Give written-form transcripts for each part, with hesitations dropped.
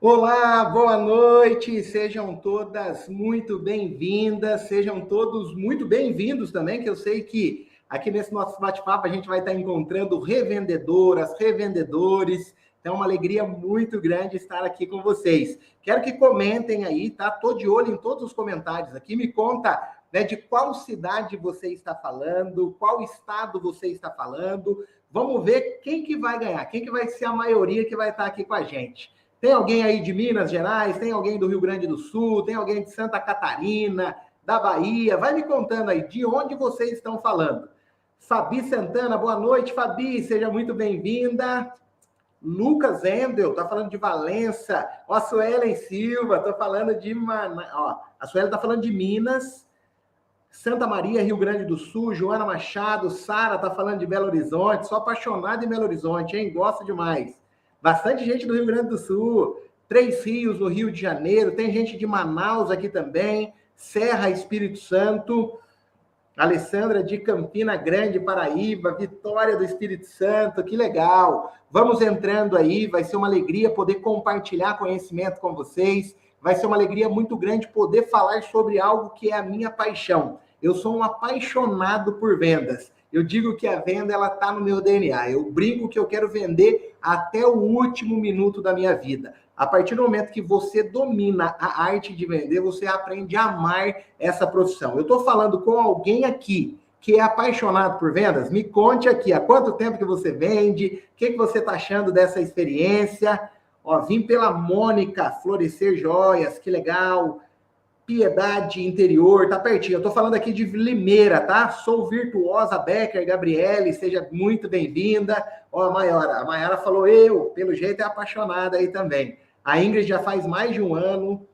Olá, boa noite, sejam todas muito bem-vindas, sejam todos muito bem-vindos também, que eu sei que aqui nesse nosso bate-papo a gente vai estar encontrando revendedoras, revendedores, então é uma alegria muito grande estar aqui com vocês. Quero que comentem aí, tá? Tô de olho em todos os comentários aqui, me conta, né, de qual cidade você está falando, qual estado você está falando, vamos ver quem que vai ganhar, quem que vai ser a maioria que vai estar aqui com a gente. Tem alguém aí de Minas Gerais? Tem alguém do Rio Grande do Sul? Tem alguém de Santa Catarina, da Bahia? Vai me contando aí de onde vocês estão falando. Fabi Santana, boa noite, Fabi, seja muito bem-vinda. Lucas Endel, tá falando de Valença. Ó, a Suelen Silva, tô falando de Ó, a Suelen tá falando de Minas. Santa Maria, Rio Grande do Sul. Joana Machado, Sara tá falando de Belo Horizonte. Sou apaixonada em Belo Horizonte, hein? Gosto demais. Bastante gente do Rio Grande do Sul. Três Rios, no Rio de Janeiro. Tem gente de Manaus aqui também. Serra, Espírito Santo. Alessandra de Campina Grande, Paraíba. Vitória do Espírito Santo. Que legal. Vamos entrando aí. Vai ser uma alegria poder compartilhar conhecimento com vocês. Vai ser uma alegria muito grande poder falar sobre algo que é a minha paixão. Eu sou um apaixonado por vendas. Eu digo que a venda ela está no meu DNA. Eu brinco que eu quero vender até o último minuto da minha vida. A partir do momento que você domina a arte de vender, você aprende a amar essa profissão. Eu estou falando com alguém aqui que é apaixonado por vendas. Me conte aqui, há quanto tempo que você vende? O que você está achando dessa experiência? Ó, vim pela Mônica, Florescer Joias, que legal. Piedade Interior, tá pertinho. Eu tô falando aqui de Limeira, tá? Sou Virtuosa Becker, Gabriele, seja muito bem-vinda. Ó, a Mayara falou, pelo jeito é apaixonada aí também. A Ingrid já faz mais de um ano,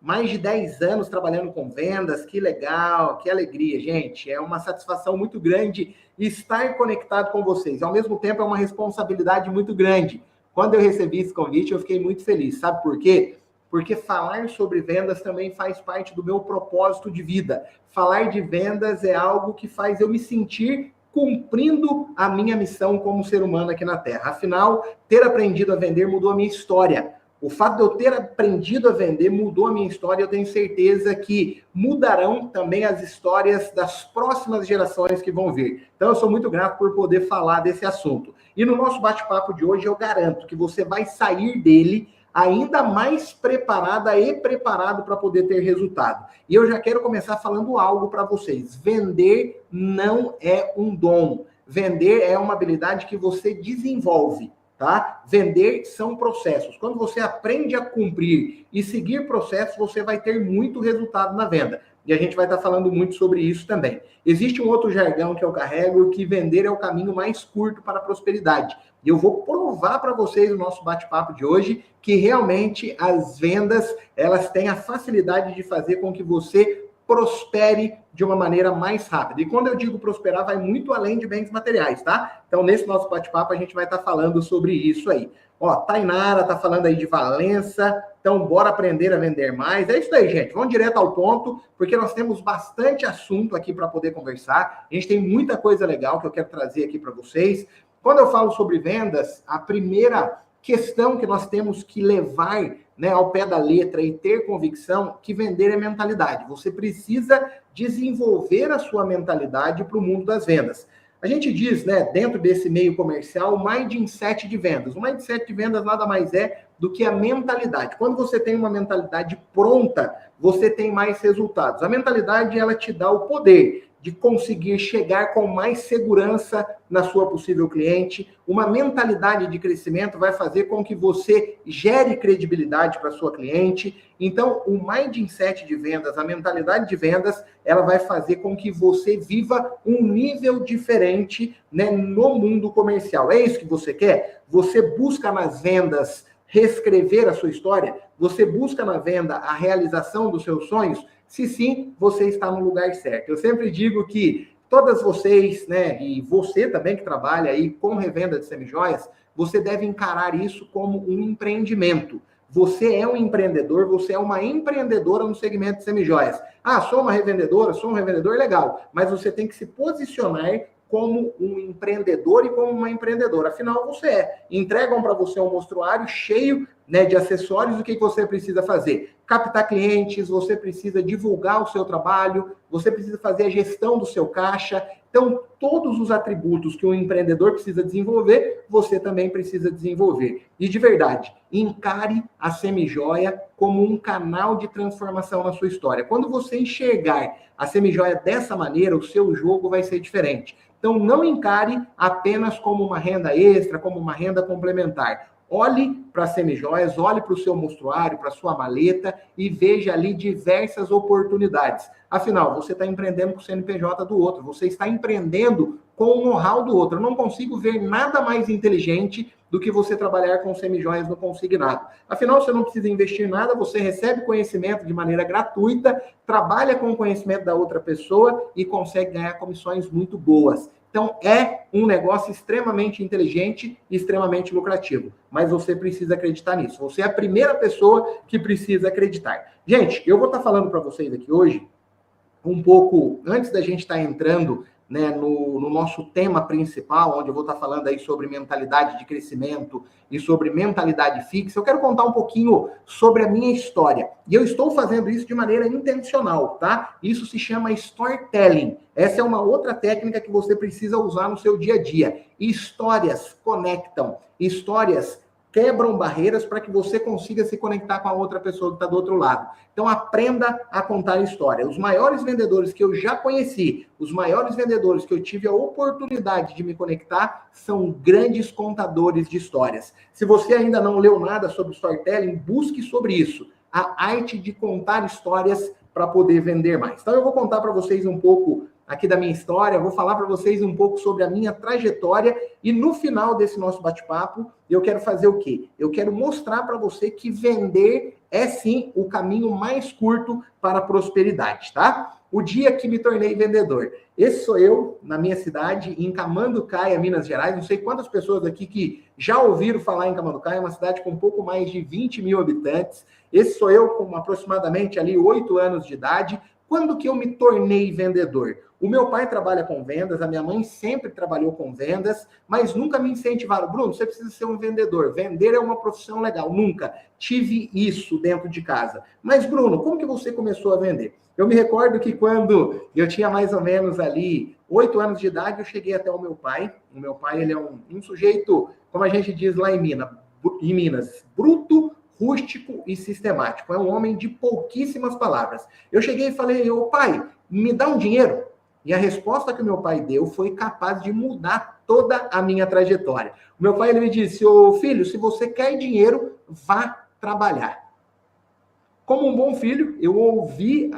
mais de 10 anos trabalhando com vendas, que legal, que alegria, gente. É uma satisfação muito grande estar conectado com vocês. Ao mesmo tempo, é uma responsabilidade muito grande. Quando eu recebi esse convite, eu fiquei muito feliz. Sabe por quê? Porque falar sobre vendas também faz parte do meu propósito de vida. Falar de vendas é algo que faz eu me sentir cumprindo a minha missão como ser humano aqui na Terra. Afinal, ter aprendido a vender mudou a minha história. O fato de eu ter aprendido a vender mudou a minha história. Eu tenho certeza que mudarão também as histórias das próximas gerações que vão vir. Então, eu sou muito grato por poder falar desse assunto. E no nosso bate-papo de hoje, eu garanto que você vai sair dele ainda mais preparada e preparado para poder ter resultado. E eu já quero começar falando algo para vocês. Vender não é um dom. Vender é uma habilidade que você desenvolve, tá? Vender são processos. Quando você aprende a cumprir e seguir processos, você vai ter muito resultado na venda. E a gente vai estar falando muito sobre isso também. Existe um outro jargão que eu carrego, que vender é o caminho mais curto para a prosperidade. E eu vou provar para vocês no nosso bate-papo de hoje que realmente as vendas, elas têm a facilidade de fazer com que você prospere de uma maneira mais rápida. E quando eu digo prosperar, vai muito além de bens materiais, tá? Então, nesse nosso bate-papo, a gente vai estar falando sobre isso aí. Ó, Tainara tá falando aí de Valença, então bora aprender a vender mais. É isso aí, gente. Vamos direto ao ponto, porque nós temos bastante assunto aqui para poder conversar. A gente tem muita coisa legal que eu quero trazer aqui para vocês. Quando eu falo sobre vendas, a primeira questão que nós temos que levar, né, ao pé da letra e ter convicção que vender é mentalidade. Você precisa desenvolver a sua mentalidade para o mundo das vendas. A gente diz, né, dentro desse meio comercial, o mindset de vendas. O mindset de vendas nada mais é do que a mentalidade. Quando você tem uma mentalidade pronta, você tem mais resultados. A mentalidade, ela te dá o poder de conseguir chegar com mais segurança na sua possível cliente. Uma mentalidade de crescimento vai fazer com que você gere credibilidade para sua cliente. Então, o mindset de vendas, a mentalidade de vendas, ela vai fazer com que você viva um nível diferente, né, no mundo comercial. É isso que você quer? Você busca nas vendas reescrever a sua história? Você busca na venda a realização dos seus sonhos? Se sim, você está no lugar certo. Eu sempre digo que todas vocês, né, e você também que trabalha aí com revenda de semijoias, você deve encarar isso como um empreendimento. Você é um empreendedor, você é uma empreendedora no segmento de semijoias. Ah, sou uma revendedora, sou um revendedor, legal. Mas você tem que se posicionar como um empreendedor e como uma empreendedora. Afinal, você é. Entregam para você um mostruário cheio né, de acessórios, o que você precisa fazer? Captar clientes, você precisa divulgar o seu trabalho, você precisa fazer a gestão do seu caixa. Então, todos os atributos que um empreendedor precisa desenvolver, você também precisa desenvolver. E de verdade, encare a Semijoia como um canal de transformação na sua história. Quando você enxergar a Semijoia dessa maneira, o seu jogo vai ser diferente. Então, não encare apenas como uma renda extra, como uma renda complementar. Olhe para as semijoias, olhe para o seu mostruário, para a sua maleta e veja ali diversas oportunidades. Afinal, você está empreendendo com o CNPJ do outro, você está empreendendo com o know-how do outro. Eu não consigo ver nada mais inteligente do que você trabalhar com semijoias no consignado. Afinal, você não precisa investir nada, você recebe conhecimento de maneira gratuita, trabalha com o conhecimento da outra pessoa e consegue ganhar comissões muito boas. Então, é um negócio extremamente inteligente e extremamente lucrativo. Mas você precisa acreditar nisso. Você é a primeira pessoa que precisa acreditar. Gente, eu vou estar falando para vocês aqui hoje, um pouco antes da gente estar entrando, né, no nosso tema principal, onde eu vou estar falando aí sobre mentalidade de crescimento e sobre mentalidade fixa. Eu quero contar um pouquinho sobre a minha história. E eu estou fazendo isso de maneira intencional, tá? Isso se chama storytelling. Essa é uma outra técnica que você precisa usar no seu dia a dia. Histórias conectam, histórias quebram barreiras para que você consiga se conectar com a outra pessoa que está do outro lado. Então, aprenda a contar história. Os maiores vendedores que eu já conheci, os maiores vendedores que eu tive a oportunidade de me conectar, são grandes contadores de histórias. Se você ainda não leu nada sobre storytelling, busque sobre isso. A arte de contar histórias para poder vender mais. Então, eu vou contar para vocês um pouco aqui da minha história, vou falar para vocês um pouco sobre a minha trajetória e no final desse nosso bate-papo, eu quero fazer o quê? Eu quero mostrar para você que vender é sim o caminho mais curto para a prosperidade, tá? O dia que me tornei vendedor. Esse sou eu, na minha cidade, em Camanducaia, Minas Gerais. Não sei quantas pessoas aqui que já ouviram falar em Camanducaia, é uma cidade com um pouco mais de 20 mil habitantes. Esse sou eu com aproximadamente ali 8 anos de idade. Quando que eu me tornei vendedor? O meu pai trabalha com vendas, a minha mãe sempre trabalhou com vendas, mas nunca me incentivaram. Bruno, você precisa ser um vendedor. Vender é uma profissão legal. Nunca tive isso dentro de casa. Mas, Bruno, como que você começou a vender? Eu me recordo que quando eu tinha mais ou menos ali 8 anos de idade, eu cheguei até o meu pai. O meu pai, ele é um sujeito, como a gente diz lá em Minas, bruto, rústico e sistemático. É um homem de pouquíssimas palavras. Eu cheguei e falei, ô pai, me dá um dinheiro. E a resposta que o meu pai deu foi capaz de mudar toda a minha trajetória. O meu pai, ele me disse, ô filho, se você quer dinheiro, vá trabalhar. Como um bom filho, eu ouvi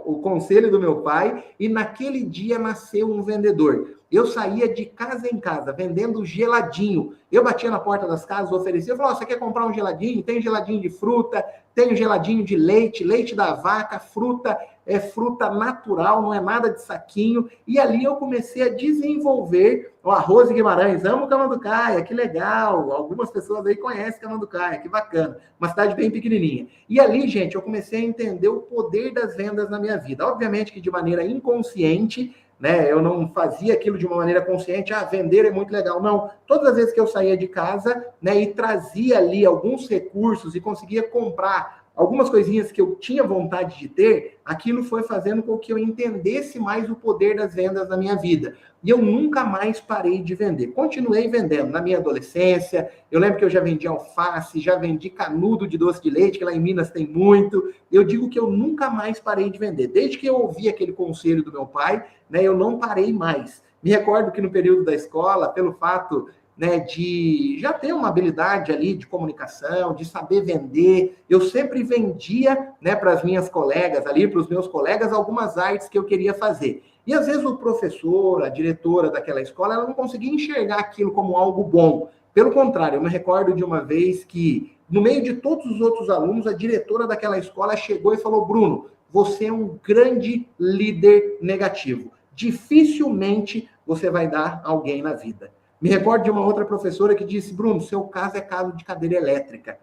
o conselho do meu pai e naquele dia nasceu um vendedor. Eu saía de casa em casa, vendendo geladinho. Eu batia na porta das casas, oferecia, eu falava, você quer comprar um geladinho? Tem geladinho de fruta, tem geladinho de leite, leite da vaca, fruta, é fruta natural, não é nada de saquinho. E ali eu comecei a desenvolver o Rose Guimarães. Amo Camanducaia, que legal. Algumas pessoas aí conhecem Camanducaia, que bacana. Uma cidade bem pequenininha. E ali, gente, eu comecei a entender o poder das vendas na minha vida. Obviamente que de maneira inconsciente, né? Eu não fazia aquilo de uma maneira consciente, vender é muito legal. Não, todas as vezes que eu saía de casa, né, e trazia ali alguns recursos e conseguia comprar algumas coisinhas que eu tinha vontade de ter, aquilo foi fazendo com que eu entendesse mais o poder das vendas na minha vida. E eu nunca mais parei de vender. Continuei vendendo na minha adolescência. Eu lembro que eu já vendi alface, já vendi canudo de doce de leite, que lá em Minas tem muito. Eu digo que eu nunca mais parei de vender. Desde que eu ouvi aquele conselho do meu pai, né, eu não parei mais. Me recordo que no período da escola, pelo fato, né, de já ter uma habilidade ali de comunicação, de saber vender, eu sempre vendia, né, para as minhas colegas ali, para os meus colegas, algumas artes que eu queria fazer. E às vezes o professor, a diretora daquela escola, ela não conseguia enxergar aquilo como algo bom. Pelo contrário, eu me recordo de uma vez que, no meio de todos os outros alunos, a diretora daquela escola chegou e falou, Bruno, você é um grande líder negativo. Dificilmente você vai dar alguém na vida. Me recordo de uma outra professora que disse, Bruno, seu caso é caso de cadeira elétrica.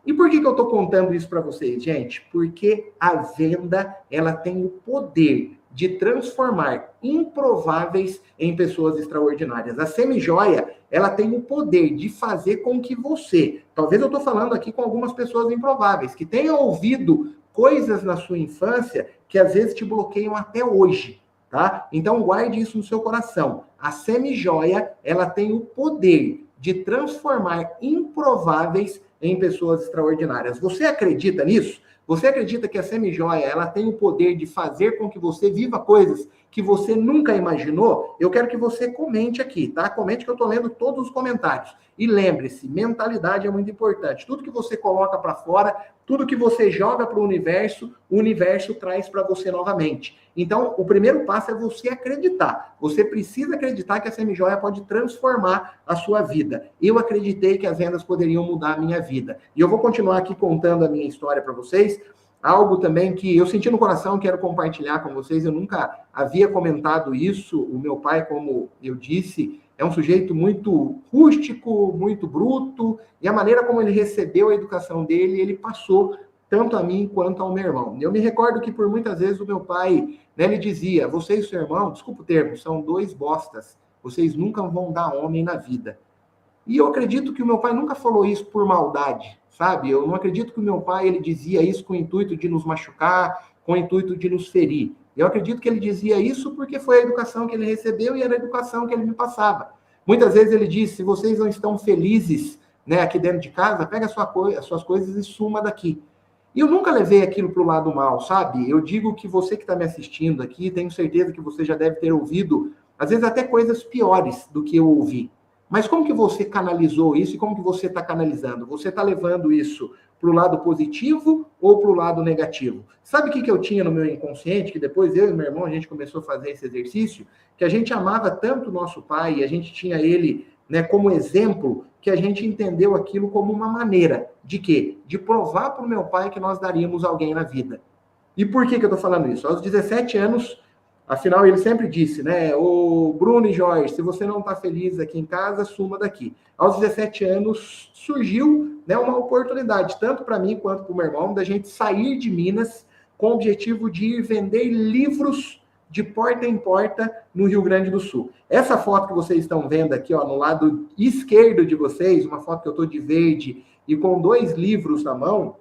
E por que eu estou contando isso para vocês, gente? Porque a venda, ela tem o poder de transformar improváveis em pessoas extraordinárias. A semijoia, ela tem o poder de fazer com que você, talvez eu estou falando aqui com algumas pessoas improváveis, que tenham ouvido coisas na sua infância que às vezes te bloqueiam até hoje, tá? Então guarde isso no seu coração. A semijoia, ela tem o poder de transformar improváveis em pessoas extraordinárias. Você acredita nisso? Você acredita que a semijoia, ela tem o poder de fazer com que você viva coisas que você nunca imaginou? Eu quero que você comente aqui, tá? Comente que eu tô lendo todos os comentários. E lembre-se, mentalidade é muito importante. Tudo que você coloca para fora, tudo que você joga para o universo traz para você novamente. Então, o primeiro passo é você acreditar. Você precisa acreditar que a semijoia pode transformar a sua vida. Eu acreditei que as vendas poderiam mudar a minha vida. E eu vou continuar aqui contando a minha história para vocês. Algo também que eu senti no coração, quero compartilhar com vocês. Eu nunca havia comentado isso. O meu pai, como eu disse, é um sujeito muito rústico, muito bruto. E a maneira como ele recebeu a educação dele, ele passou tanto a mim quanto ao meu irmão. Eu me recordo que por muitas vezes o meu pai, né, ele dizia, você e seu irmão, desculpa o termo, são dois bostas. Vocês nunca vão dar homem na vida. E eu acredito que o meu pai nunca falou isso por maldade, sabe? Eu não acredito que o meu pai ele dizia isso com o intuito de nos machucar, com o intuito de nos ferir. Eu acredito que ele dizia isso porque foi a educação que ele recebeu e era a educação que ele me passava. Muitas vezes ele disse, se vocês não estão felizes, né, aqui dentro de casa, pega as suas coisas e suma daqui. E eu nunca levei aquilo para o lado mal, sabe? Eu digo que você que está me assistindo aqui, tenho certeza que você já deve ter ouvido, às vezes até coisas piores do que eu ouvi. Mas como que você canalizou isso e como que você está canalizando? Você está levando isso para o lado positivo ou para o lado negativo? Sabe o que eu tinha no meu inconsciente, que depois eu e meu irmão, a gente começou a fazer esse exercício, que a gente amava tanto o nosso pai, e a gente tinha ele, né, como exemplo, que a gente entendeu aquilo como uma maneira de quê? De provar para o meu pai que nós daríamos alguém na vida. E por que eu estou falando isso? Aos 17 anos, afinal, ele sempre disse, né? Ô Bruno e Jorge, se você não está feliz aqui em casa, suma daqui. Aos 17 anos, surgiu, né, uma oportunidade, tanto para mim quanto para o meu irmão, da gente sair de Minas com o objetivo de ir vender livros de porta em porta no Rio Grande do Sul. Essa foto que vocês estão vendo aqui, ó, no lado esquerdo de vocês, uma foto que eu estou de verde e com 2 livros na mão,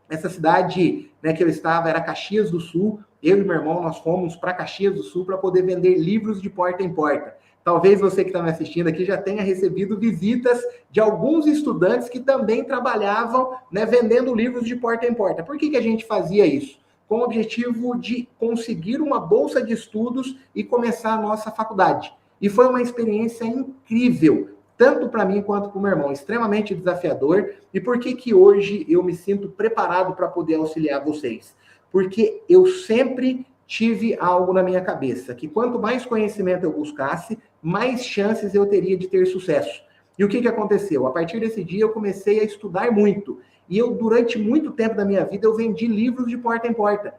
essa cidade, né, que eu estava era Caxias do Sul. Eu e meu irmão, nós fomos para Caxias do Sul para poder vender livros de porta em porta. Talvez você que está me assistindo aqui já tenha recebido visitas de alguns estudantes que também trabalhavam, né, vendendo livros de porta em porta. Por que a gente fazia isso? Com o objetivo de conseguir uma bolsa de estudos e começar a nossa faculdade. E foi uma experiência incrível, tanto para mim quanto para o meu irmão, extremamente desafiador. E por que hoje eu me sinto preparado para poder auxiliar vocês? Porque eu sempre tive algo na minha cabeça, que quanto mais conhecimento eu buscasse, mais chances eu teria de ter sucesso. E o que aconteceu? A partir desse dia eu comecei a estudar muito. E eu, durante muito tempo da minha vida, eu vendi livros de porta em porta.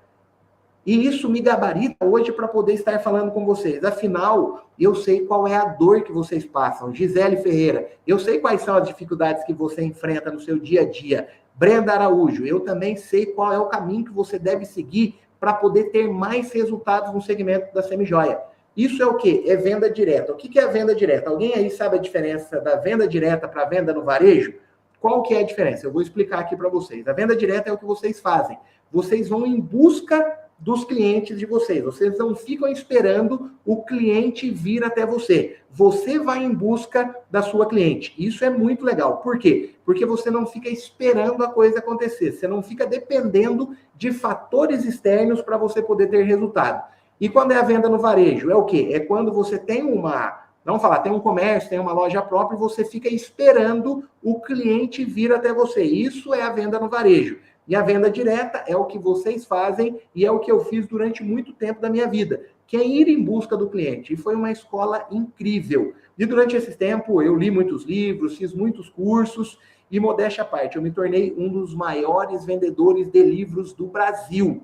E isso me gabarita hoje para poder estar falando com vocês. Afinal, eu sei qual é a dor que vocês passam. Gisele Ferreira, eu sei quais são as dificuldades que você enfrenta no seu dia a dia. Brenda Araújo, eu também sei qual é o caminho que você deve seguir para poder ter mais resultados no segmento da semijoia. Isso é o quê? É venda direta. O que é a venda direta? Alguém aí sabe a diferença da venda direta para a venda no varejo? Qual que é a diferença? Eu vou explicar aqui para vocês. A venda direta é o que vocês fazem. Vocês vão em busca dos clientes de vocês. Vocês não ficam esperando o cliente vir até você. Você vai em busca da sua cliente. Isso é muito legal. Por quê? Porque você não fica esperando a coisa acontecer. Você não fica dependendo de fatores externos para você poder ter resultado. E quando é a venda no varejo? É o quê? É quando você tem vamos falar, tem um comércio, tem uma loja própria, e você fica esperando o cliente vir até você. Isso é a venda no varejo. E a venda direta é o que vocês fazem e é o que eu fiz durante muito tempo da minha vida, que é ir em busca do cliente. E foi uma escola incrível. E durante esse tempo eu li muitos livros, fiz muitos cursos e, modéstia à parte, eu me tornei um dos maiores vendedores de livros do Brasil.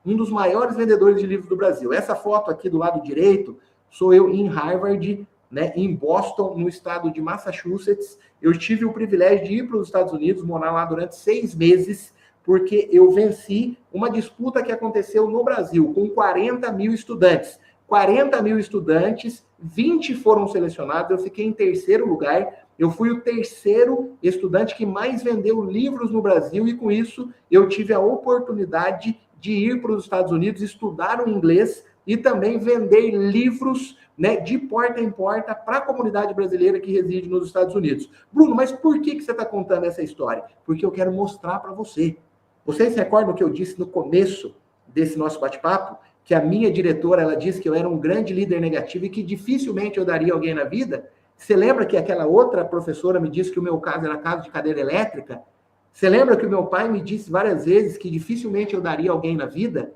Um dos maiores vendedores de livros do Brasil. Essa foto aqui do lado direito sou eu em Harvard, né, em Boston, no estado de Massachusetts. Eu tive o privilégio de ir para os Estados Unidos, morar lá durante 6 meses, porque eu venci uma disputa que aconteceu no Brasil com 40 mil estudantes. 40 mil estudantes, 20 foram selecionados, eu fiquei em terceiro lugar. Eu fui o terceiro estudante que mais vendeu livros no Brasil e, com isso, eu tive a oportunidade de ir para os Estados Unidos, estudar o inglês e também vender livros, né, de porta em porta para a comunidade brasileira que reside nos Estados Unidos. Bruno, mas por que você está contando essa história? Porque eu quero mostrar para você. Vocês se recordam que eu disse no começo desse nosso bate-papo? Que a minha diretora, ela disse que eu era um grande líder negativo e que dificilmente eu daria alguém na vida? Você lembra que aquela outra professora me disse que o meu caso era caso de cadeira elétrica? Você lembra que o meu pai me disse várias vezes que dificilmente eu daria alguém na vida?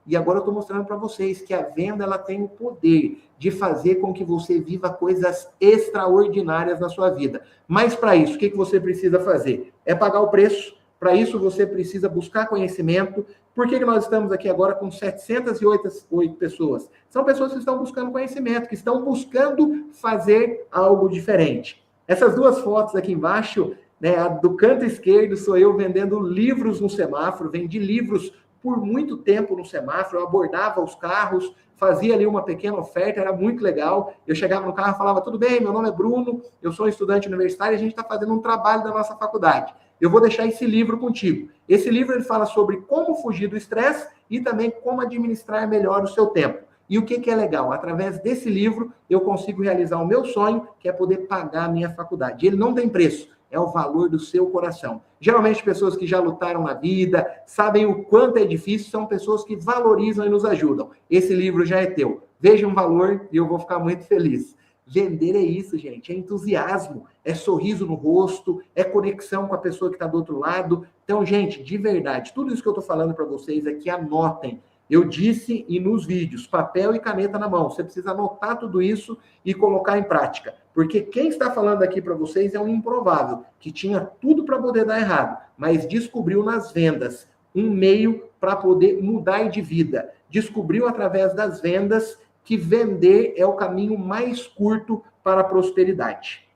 E agora eu estou mostrando para vocês que a venda, ela tem o poder de fazer com que você viva coisas extraordinárias na sua vida. Mas para isso, o que você precisa fazer? É pagar o preço. Para isso, você precisa buscar conhecimento. Por que nós estamos aqui agora com 708 pessoas? São pessoas que estão buscando conhecimento, que estão buscando fazer algo diferente. Essas duas fotos aqui embaixo, né, a do canto esquerdo sou eu vendendo livros no semáforo, vendi livros por muito tempo no semáforo, eu abordava os carros, fazia ali uma pequena oferta, era muito legal. Eu chegava no carro e falava, tudo bem, meu nome é Bruno, eu sou um estudante universitário e a gente está fazendo um trabalho da nossa faculdade. Eu vou deixar esse livro contigo. Esse livro ele fala sobre como fugir do estresse e também como administrar melhor o seu tempo. E o que é legal? Através desse livro, eu consigo realizar o meu sonho, que é poder pagar a minha faculdade. Ele não tem preço, é o valor do seu coração. Geralmente, pessoas que já lutaram na vida, sabem o quanto é difícil, são pessoas que valorizam e nos ajudam. Esse livro já é teu. Veja um valor e eu vou ficar muito feliz. Vender é isso, gente, é entusiasmo, é sorriso no rosto, é conexão com a pessoa que está do outro lado. Então, gente, de verdade, tudo isso que eu estou falando para vocês aqui, anotem. Eu disse e nos vídeos, papel e caneta na mão. Você precisa anotar tudo isso e colocar em prática. Porque quem está falando aqui para vocês é um improvável, que tinha tudo para poder dar errado, mas descobriu nas vendas um meio para poder mudar de vida. Descobriu através das vendas que vender é o caminho mais curto para a prosperidade.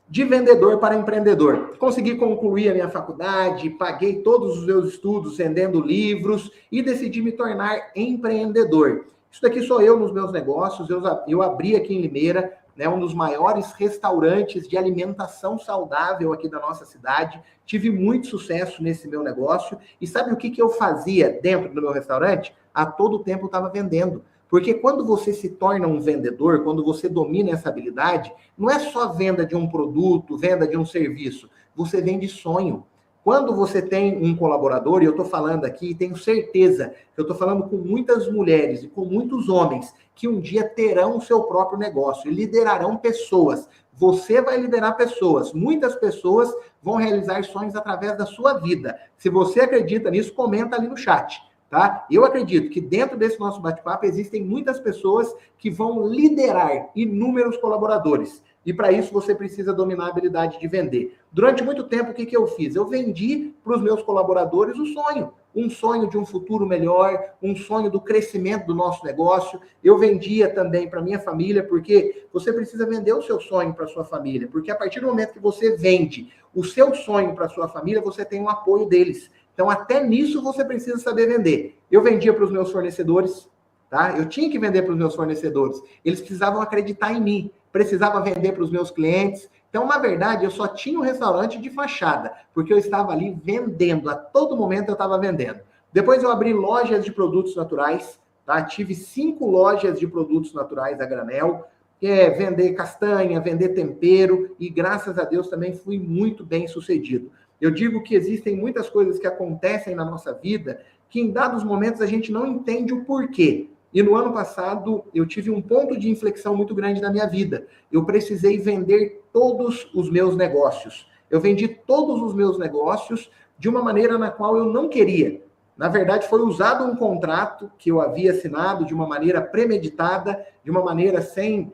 De vendedor para empreendedor. Consegui concluir a minha faculdade, paguei todos os meus estudos vendendo livros e decidi me tornar empreendedor. Isso daqui sou eu nos meus negócios. Eu abri aqui em Limeira, né, um dos maiores restaurantes de alimentação saudável aqui da nossa cidade. Tive muito sucesso nesse meu negócio. E sabe o que eu fazia dentro do meu restaurante? A todo tempo eu estava vendendo. Porque quando você se torna um vendedor, quando você domina essa habilidade, não é só venda de um produto, venda de um serviço. Você vende sonho. Quando você tem um colaborador, e eu estou falando aqui, tenho certeza que eu estou falando com muitas mulheres e com muitos homens que um dia terão o seu próprio negócio e liderarão pessoas. Você vai liderar pessoas. Muitas pessoas vão realizar sonhos através da sua vida. Se você acredita nisso, comenta ali no chat. Tá? Eu acredito que dentro desse nosso bate-papo existem muitas pessoas que vão liderar inúmeros colaboradores. E para isso você precisa dominar a habilidade de vender. Durante muito tempo, o que eu fiz? Eu vendi para os meus colaboradores o sonho. Um sonho de um futuro melhor, um sonho do crescimento do nosso negócio. Eu vendia também para minha família, porque você precisa vender o seu sonho para sua família. Porque a partir do momento que você vende o seu sonho para sua família, você tem o apoio deles. Então, até nisso você precisa saber vender. Eu vendia para os meus fornecedores, tá? Eu tinha que vender para os meus fornecedores. Eles precisavam acreditar em mim. Precisava vender para os meus clientes. Então, na verdade, eu só tinha um restaurante de fachada, porque eu estava ali vendendo. A todo momento eu estava vendendo. Depois eu abri lojas de produtos naturais, tá? Tive 5 lojas de produtos naturais a granel, que é vender castanha, vender tempero, e graças a Deus também fui muito bem sucedido. Eu digo que existem muitas coisas que acontecem na nossa vida que em dados momentos a gente não entende o porquê. E no ano passado eu tive um ponto de inflexão muito grande na minha vida. Eu precisei vender todos os meus negócios. Eu vendi todos os meus negócios de uma maneira na qual eu não queria. Na verdade, foi usado um contrato que eu havia assinado de uma maneira premeditada, de uma maneira sem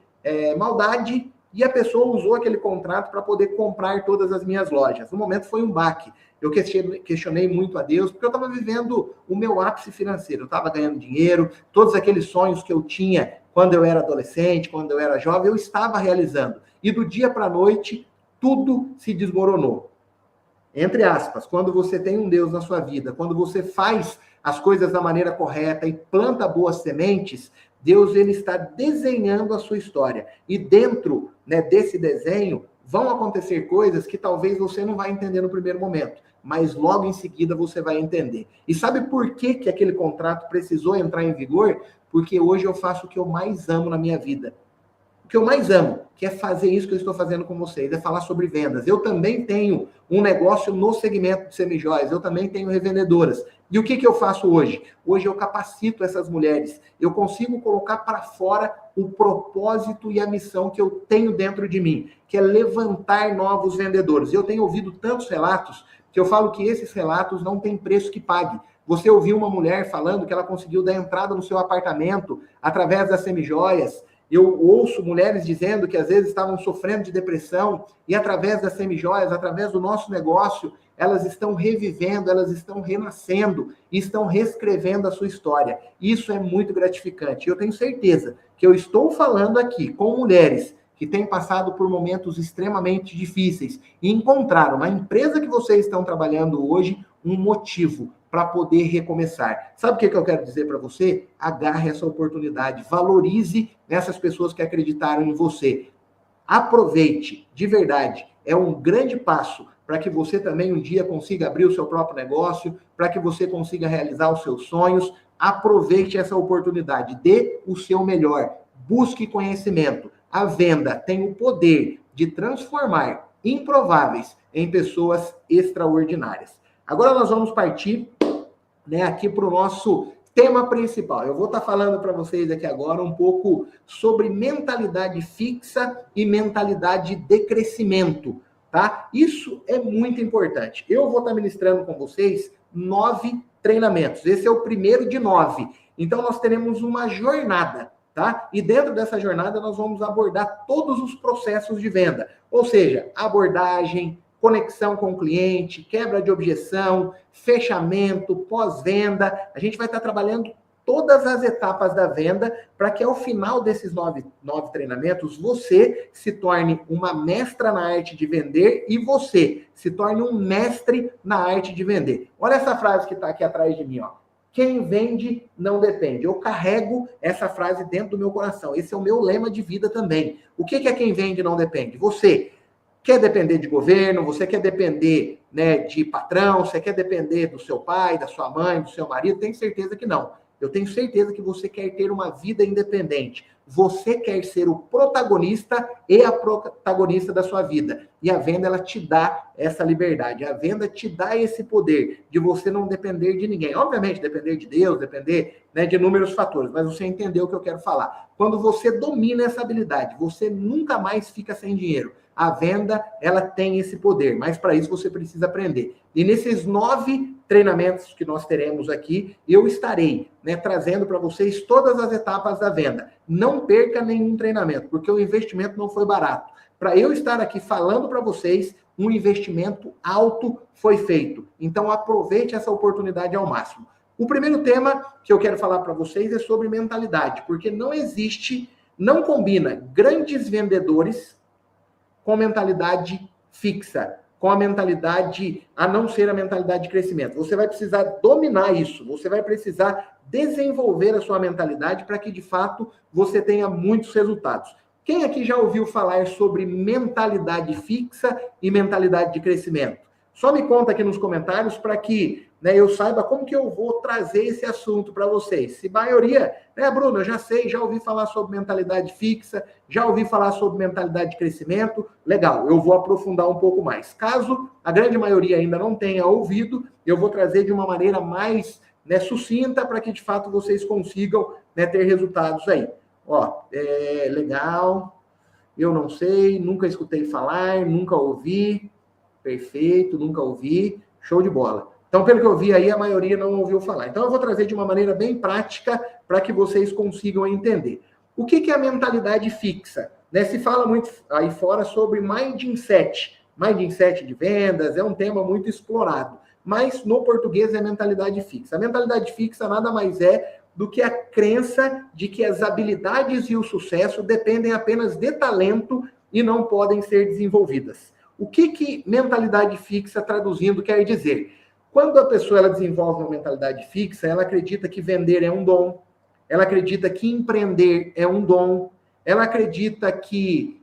maldade, e a pessoa usou aquele contrato para poder comprar todas as minhas lojas. No momento foi um baque. Eu questionei muito a Deus, porque eu estava vivendo o meu ápice financeiro. Eu estava ganhando dinheiro, todos aqueles sonhos que eu tinha quando eu era adolescente, quando eu era jovem, eu estava realizando. E do dia para a noite, tudo se desmoronou. entre aspas, quando você tem um Deus na sua vida, quando você faz as coisas da maneira correta e planta boas sementes, Deus ele está desenhando a sua história. E dentro, né, desse desenho vão acontecer coisas que talvez você não vai entender no primeiro momento, mas logo em seguida você vai entender. E sabe por que que aquele contrato precisou entrar em vigor? Porque hoje eu faço o que eu mais amo na minha vida. O que eu mais amo, que é fazer isso que eu estou fazendo com vocês, é falar sobre vendas. Eu também tenho um negócio no segmento de semijóias, eu também tenho revendedoras. E o que que eu faço hoje? Hoje eu capacito essas mulheres. Eu consigo colocar para fora o propósito e a missão que eu tenho dentro de mim, que é levantar novos vendedores. Eu tenho ouvido tantos relatos que eu falo que esses relatos não têm preço que pague. Você ouviu uma mulher falando que ela conseguiu dar entrada no seu apartamento através das semijóias. Eu ouço mulheres dizendo que às vezes estavam sofrendo de depressão e através das semijóias, através do nosso negócio, elas estão revivendo, elas estão renascendo, estão reescrevendo a sua história. Isso é muito gratificante. Eu tenho certeza que eu estou falando aqui com mulheres que têm passado por momentos extremamente difíceis e encontraram na empresa que vocês estão trabalhando hoje um motivo para poder recomeçar. Sabe o que eu quero dizer para você? Agarre essa oportunidade, valorize essas pessoas que acreditaram em você. Aproveite, de verdade, é um grande passo para que você também um dia consiga abrir o seu próprio negócio, para que você consiga realizar os seus sonhos. Aproveite essa oportunidade, dê o seu melhor, busque conhecimento. A venda tem o poder de transformar improváveis em pessoas extraordinárias. Agora nós vamos partir, né, aqui para o nosso tema principal. Eu vou estar falando para vocês aqui agora um pouco sobre mentalidade fixa e mentalidade de crescimento, tá? Isso é muito importante. Eu vou estar ministrando com vocês 9 treinamentos. Esse é o primeiro de 9. Então nós teremos uma jornada, tá? E dentro dessa jornada nós vamos abordar todos os processos de venda, ou seja, abordagem, conexão com o cliente, quebra de objeção, fechamento, pós-venda. A gente vai estar trabalhando todas as etapas da venda para que ao final desses 9 treinamentos você se torne uma mestra na arte de vender e você se torne um mestre na arte de vender. Olha essa frase que está aqui atrás de mim, ó. Quem vende não depende. Eu carrego essa frase dentro do meu coração. Esse é o meu lema de vida também. O que é quem vende não depende? Você quer depender de governo, você quer depender, né, de patrão, você quer depender do seu pai, da sua mãe, do seu marido? Tenho certeza que não. Eu tenho certeza que você quer ter uma vida independente. Você quer ser o protagonista e a protagonista da sua vida. E a venda, ela te dá essa liberdade. A venda te dá esse poder de você não depender de ninguém. Obviamente, depender de Deus, depender, né, de inúmeros fatores, mas você entendeu o que eu quero falar. Quando você domina essa habilidade, você nunca mais fica sem dinheiro. A venda, ela tem esse poder, mas para isso você precisa aprender. E nesses 9 treinamentos que nós teremos aqui, eu estarei, né, trazendo para vocês todas as etapas da venda. Não perca nenhum treinamento, porque o investimento não foi barato. Para eu estar aqui falando para vocês, um investimento alto foi feito. Então aproveite essa oportunidade ao máximo. O primeiro tema que eu quero falar para vocês é sobre mentalidade, porque não combina grandes vendedores com mentalidade fixa, com a mentalidade, a não ser a mentalidade de crescimento. Você vai precisar dominar isso, você vai precisar desenvolver a sua mentalidade para que, de fato, você tenha muitos resultados. Quem aqui já ouviu falar sobre mentalidade fixa e mentalidade de crescimento? Só me conta aqui nos comentários para que, né, eu saiba como que eu vou trazer esse assunto para vocês. Se maioria, né, Bruno, eu já sei, já ouvi falar sobre mentalidade fixa, já ouvi falar sobre mentalidade de crescimento, legal, eu vou aprofundar um pouco mais. Caso a grande maioria ainda não tenha ouvido, eu vou trazer de uma maneira mais, né, sucinta para que, de fato, vocês consigam, né, ter resultados aí. Ó, legal, eu não sei, nunca escutei falar, nunca ouvi. Perfeito, nunca ouvi, show de bola. Então, pelo que eu vi aí, a maioria não ouviu falar. Então, eu vou trazer de uma maneira bem prática para que vocês consigam entender. O que é a mentalidade fixa? Né, se fala muito aí fora sobre mindset. Mindset de vendas é um tema muito explorado. Mas, no português, é mentalidade fixa. A mentalidade fixa nada mais é do que a crença de que as habilidades e o sucesso dependem apenas de talento e não podem ser desenvolvidas. O que mentalidade fixa, traduzindo, quer dizer? Quando a pessoa ela desenvolve uma mentalidade fixa, ela acredita que vender é um dom, ela acredita que empreender é um dom, ela acredita que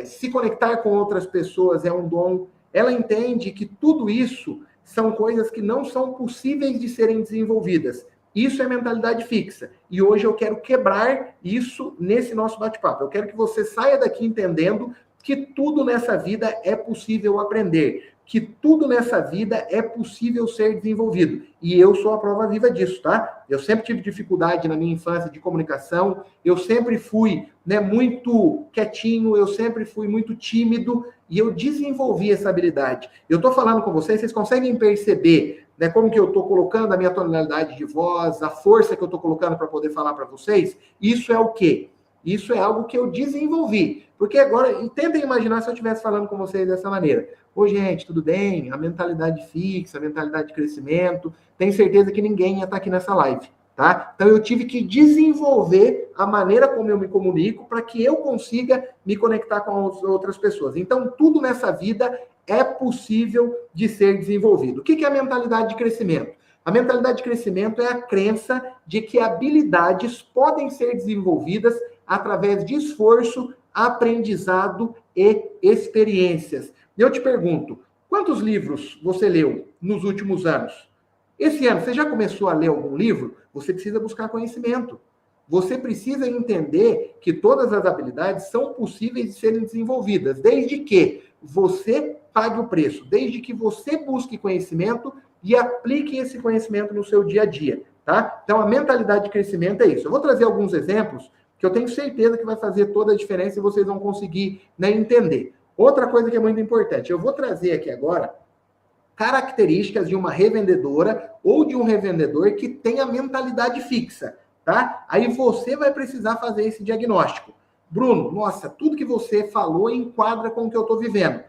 se conectar com outras pessoas é um dom, ela entende que tudo isso são coisas que não são possíveis de serem desenvolvidas. Isso é mentalidade fixa. E hoje eu quero quebrar isso nesse nosso bate-papo. Eu quero que você saia daqui entendendo que tudo nessa vida é possível aprender, que tudo nessa vida é possível ser desenvolvido. E eu sou a prova viva disso, tá? Eu sempre tive dificuldade na minha infância de comunicação, eu sempre fui muito quietinho, eu sempre fui muito tímido, e eu desenvolvi essa habilidade. Eu estou falando com vocês, vocês conseguem perceber como que eu estou colocando a minha tonalidade de voz, a força que eu estou colocando para poder falar para vocês? Isso é o quê? Isso é algo que eu desenvolvi. Porque agora, tentem imaginar se eu estivesse falando com vocês dessa maneira. Oi, gente, tudo bem? A mentalidade fixa, a mentalidade de crescimento. Tenho certeza que ninguém ia estar aqui nessa live, tá? Então, eu tive que desenvolver a maneira como eu me comunico para que eu consiga me conectar com as outras pessoas. Então, tudo nessa vida é possível de ser desenvolvido. O que é a mentalidade de crescimento? A mentalidade de crescimento é a crença de que habilidades podem ser desenvolvidas através de esforço, aprendizado e experiências. Eu te pergunto, quantos livros você leu nos últimos anos? Esse ano, você já começou a ler algum livro? Você precisa buscar conhecimento. Você precisa entender que todas as habilidades são possíveis de serem desenvolvidas, desde que você pague o preço, desde que você busque conhecimento e aplique esse conhecimento no seu dia a dia, tá? Então, a mentalidade de crescimento é isso. Eu vou trazer alguns exemplos que eu tenho certeza que vai fazer toda a diferença e vocês vão conseguir entender. Outra coisa que é muito importante, eu vou trazer aqui agora características de uma revendedora ou de um revendedor que tenha mentalidade fixa, tá? Aí você vai precisar fazer esse diagnóstico. Bruno, nossa, tudo que você falou enquadra com o que eu estou vivendo.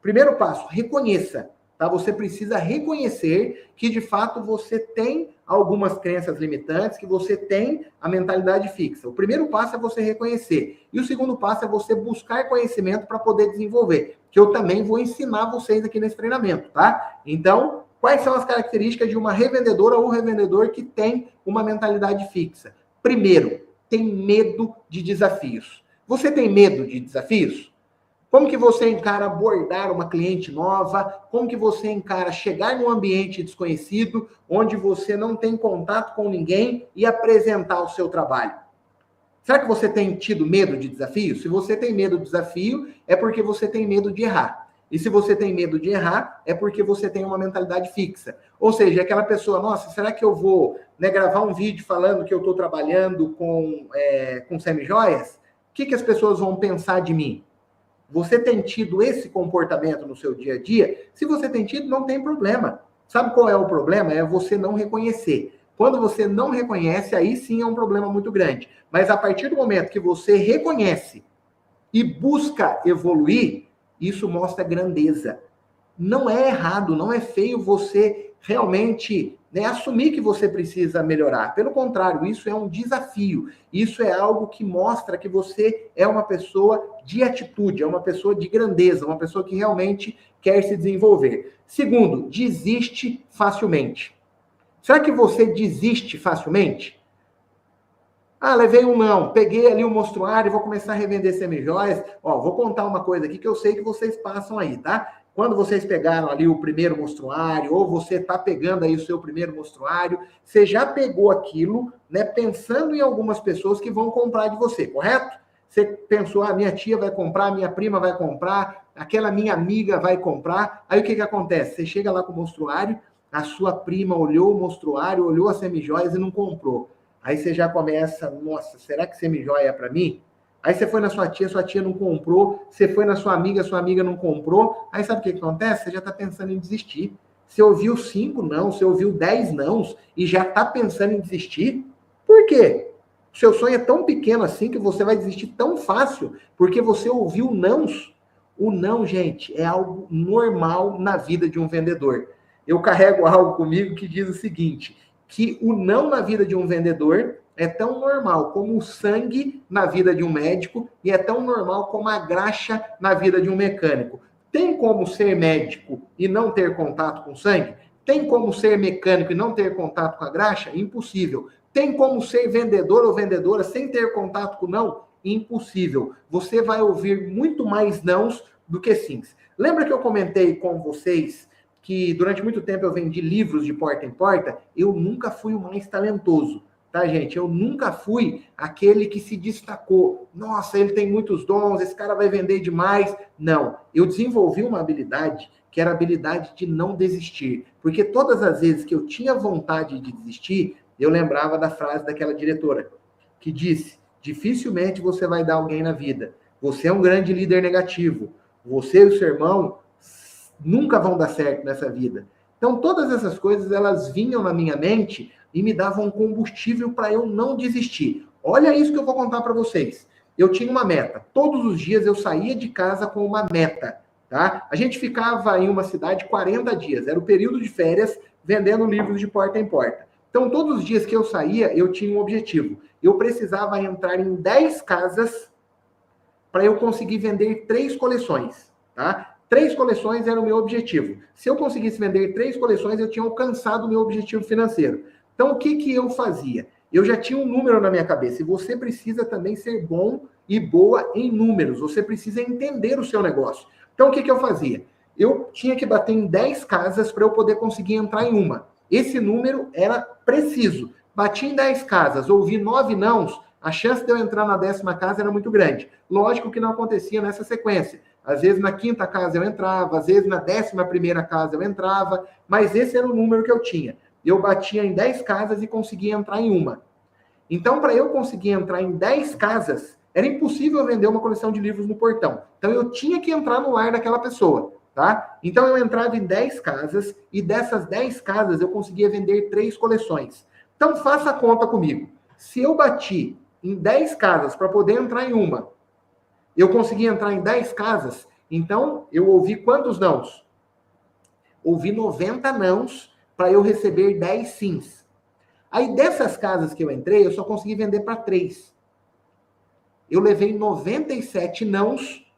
Primeiro passo, reconheça, tá? Você precisa reconhecer que, de fato, você tem algumas crenças limitantes, que você tem a mentalidade fixa. O primeiro passo é você reconhecer. E o segundo passo é você buscar conhecimento para poder desenvolver, que eu também vou ensinar vocês aqui nesse treinamento, tá? Então, quais são as características de uma revendedora ou revendedor que tem uma mentalidade fixa? Primeiro, tem medo de desafios. Você tem medo de desafios? Como que você encara abordar uma cliente nova? Como que você encara chegar num ambiente desconhecido, onde você não tem contato com ninguém e apresentar o seu trabalho? Será que você tem tido medo de desafio? Se você tem medo de desafio, é porque você tem medo de errar. E se você tem medo de errar, é porque você tem uma mentalidade fixa. Ou seja, aquela pessoa, nossa, será que eu vou gravar um vídeo falando que eu estou trabalhando com semijoias? O que as pessoas vão pensar de mim? Você tem tido esse comportamento no seu dia a dia? Se você tem tido, não tem problema. Sabe qual é o problema? É você não reconhecer. Quando você não reconhece, aí sim é um problema muito grande. Mas a partir do momento que você reconhece e busca evoluir, isso mostra grandeza. Não é errado, não é feio você realmente assumir que você precisa melhorar. Pelo contrário, isso é um desafio. Isso é algo que mostra que você é uma pessoa de atitude, é uma pessoa de grandeza, uma pessoa que realmente quer se desenvolver. Segundo, desiste facilmente. Será que você desiste facilmente? Ah, levei um não, peguei ali o mostruário e vou começar a revender semijoias. Ó, vou contar uma coisa aqui que eu sei que vocês passam aí, tá? Quando vocês pegaram ali o primeiro mostruário, ou você está pegando aí o seu primeiro mostruário, você já pegou aquilo, pensando em algumas pessoas que vão comprar de você, correto? Você pensou, minha tia vai comprar, minha prima vai comprar, aquela minha amiga vai comprar. Aí o que acontece? Você chega lá com o mostruário, a sua prima olhou o mostruário, olhou as semijoias e não comprou. Aí você já começa, nossa, será que semijoia é para mim? Aí você foi na sua tia não comprou. Você foi na sua amiga não comprou. Aí sabe o que acontece? Você já está pensando em desistir. Você ouviu 5 não, você ouviu 10 nãos e já está pensando em desistir? Por quê? O seu sonho é tão pequeno assim que você vai desistir tão fácil porque você ouviu nãos. O não, gente, é algo normal na vida de um vendedor. Eu carrego algo comigo que diz o seguinte, que o não na vida de um vendedor é tão normal como o sangue na vida de um médico e é tão normal como a graxa na vida de um mecânico. Tem como ser médico e não ter contato com sangue? Tem como ser mecânico e não ter contato com a graxa? Impossível. Tem como ser vendedor ou vendedora sem ter contato com não? Impossível. Você vai ouvir muito mais nãos do que sims. Lembra que eu comentei com vocês que durante muito tempo eu vendi livros de porta em porta? Eu nunca fui o mais talentoso, tá, gente? Eu nunca fui aquele que se destacou. Nossa, ele tem muitos dons, esse cara vai vender demais. Não, eu desenvolvi uma habilidade que era a habilidade de não desistir. Porque todas as vezes que eu tinha vontade de desistir, eu lembrava da frase daquela diretora, que disse: dificilmente você vai dar alguém na vida. Você é um grande líder negativo. Você e o seu irmão nunca vão dar certo nessa vida. Então, todas essas coisas, elas vinham na minha mente e me davam combustível para eu não desistir. Olha isso que eu vou contar para vocês. Eu tinha uma meta. Todos os dias eu saía de casa com uma meta. Tá? A gente ficava em uma cidade 40 dias. Era o período de férias, vendendo livros de porta em porta. Então, todos os dias que eu saía, eu tinha um objetivo. Eu precisava entrar em 10 casas para eu conseguir vender 3 coleções. Tá? 3 coleções era o meu objetivo. Se eu conseguisse vender 3 coleções, eu tinha alcançado o meu objetivo financeiro. Então, o que eu fazia? Eu já tinha um número na minha cabeça. E você precisa também ser bom e boa em números. Você precisa entender o seu negócio. Então, o que eu fazia? Eu tinha que bater em 10 casas para eu poder conseguir entrar em uma. Esse número era preciso. Bati em 10 casas, ouvi 9 nãos, a chance de eu entrar na 10ª casa era muito grande. Lógico que não acontecia nessa sequência. Às vezes na 5ª casa eu entrava, às vezes na 11ª casa eu entrava, mas esse era o número que eu tinha. Eu batia em 10 casas e conseguia entrar em uma. Então, para eu conseguir entrar em 10 casas, era impossível vender uma coleção de livros no portão. Então, eu tinha que entrar no lar daquela pessoa, tá? Então, eu entrava em 10 casas e dessas 10 casas eu conseguia vender 3 coleções. Então, faça a conta comigo. Se eu bati em 10 casas para poder entrar em uma, eu consegui entrar em 10 casas, então eu ouvi quantos nãos? Ouvi 90 nãos para eu receber 10 sims. Aí dessas casas que eu entrei, eu só consegui vender para 3. Eu levei 97 nãos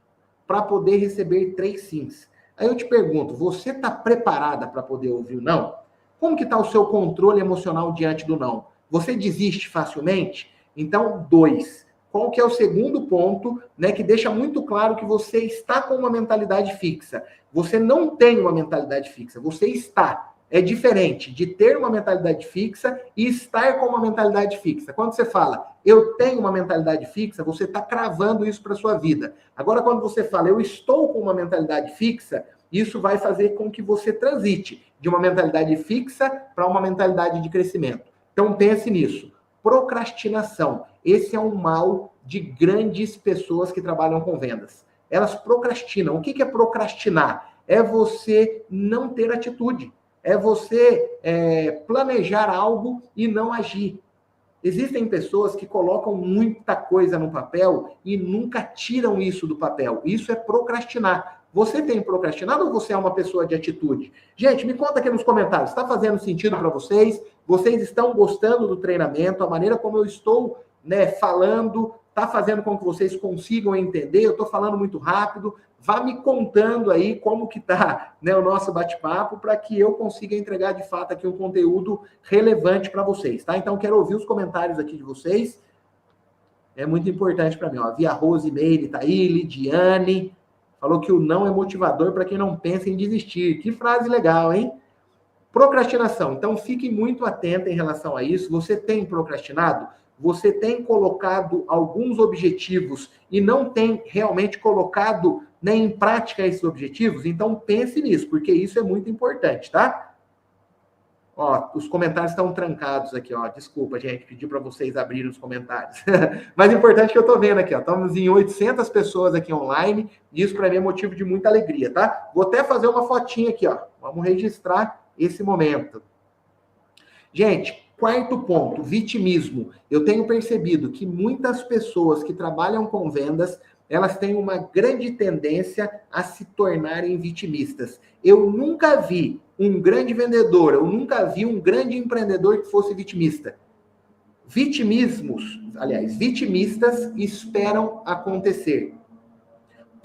para poder receber 3 sims. Aí eu te pergunto, você está preparada para poder ouvir o não? Como que está o seu controle emocional diante do não? Você desiste facilmente? Então, 2. Qual que é o segundo ponto, né, que deixa muito claro que você está com uma mentalidade fixa? Você não tem uma mentalidade fixa, você está. É diferente de ter uma mentalidade fixa e estar com uma mentalidade fixa. Quando você fala, eu tenho uma mentalidade fixa, você está cravando isso para a sua vida. Agora, quando você fala, eu estou com uma mentalidade fixa, isso vai fazer com que você transite de uma mentalidade fixa para uma mentalidade de crescimento. Então, pense nisso. Procrastinação. Esse é um mal de grandes pessoas que trabalham com vendas. Elas procrastinam. O que é procrastinar? É você não ter atitude. É você planejar algo e não agir. Existem pessoas que colocam muita coisa no papel e nunca tiram isso do papel. Isso é procrastinar. Você tem procrastinado ou você é uma pessoa de atitude? Gente, me conta aqui nos comentários. Está fazendo sentido para vocês? Vocês estão gostando do treinamento? A maneira como eu estou, né, falando está fazendo com que vocês consigam entender? Eu estou falando muito rápido. Vá me contando aí como que está, né, o nosso bate-papo para que eu consiga entregar de fato aqui um conteúdo relevante para vocês, tá? Então, quero ouvir os comentários aqui de vocês. É muito importante para mim, ó. Via Rose Meire, tá aí, Lidiane, falou que o não é motivador para quem não pensa em desistir. Que frase legal, hein? Procrastinação. Então, fique muito atento em relação a isso. Você tem procrastinado? Você tem colocado alguns objetivos e não tem realmente colocado, né, em prática esses objetivos? Então, pense nisso, porque isso é muito importante, tá? Ó, os comentários estão trancados aqui, ó. Desculpa, gente, pedi para vocês abrirem os comentários. Mas o importante é que eu estou vendo aqui, ó. Estamos em 800 pessoas aqui online, e isso para mim é motivo de muita alegria, tá? Vou até fazer uma fotinha aqui, ó. Vamos registrar esse momento. Gente, quarto ponto, vitimismo. Eu tenho percebido que muitas pessoas que trabalham com vendas, elas têm uma grande tendência a se tornarem vitimistas. Eu nunca vi um grande vendedor, eu nunca vi um grande empreendedor que fosse vitimista. Vitimistas esperam acontecer.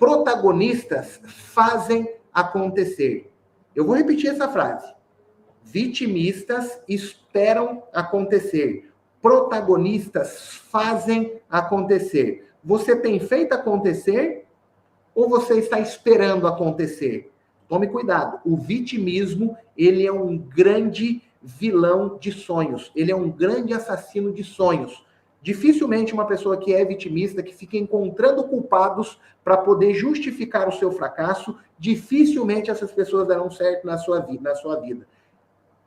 protagonistas fazem acontecer. Eu vou repetir essa frase. Vitimistas esperam acontecer. Protagonistas fazem acontecer. Você tem feito acontecer ou você está esperando acontecer? Tome cuidado. O vitimismo, ele é um grande vilão de sonhos. Ele é um grande assassino de sonhos. Dificilmente uma pessoa que é vitimista, que fica encontrando culpados para poder justificar o seu fracasso, dificilmente essas pessoas darão certo na sua vida.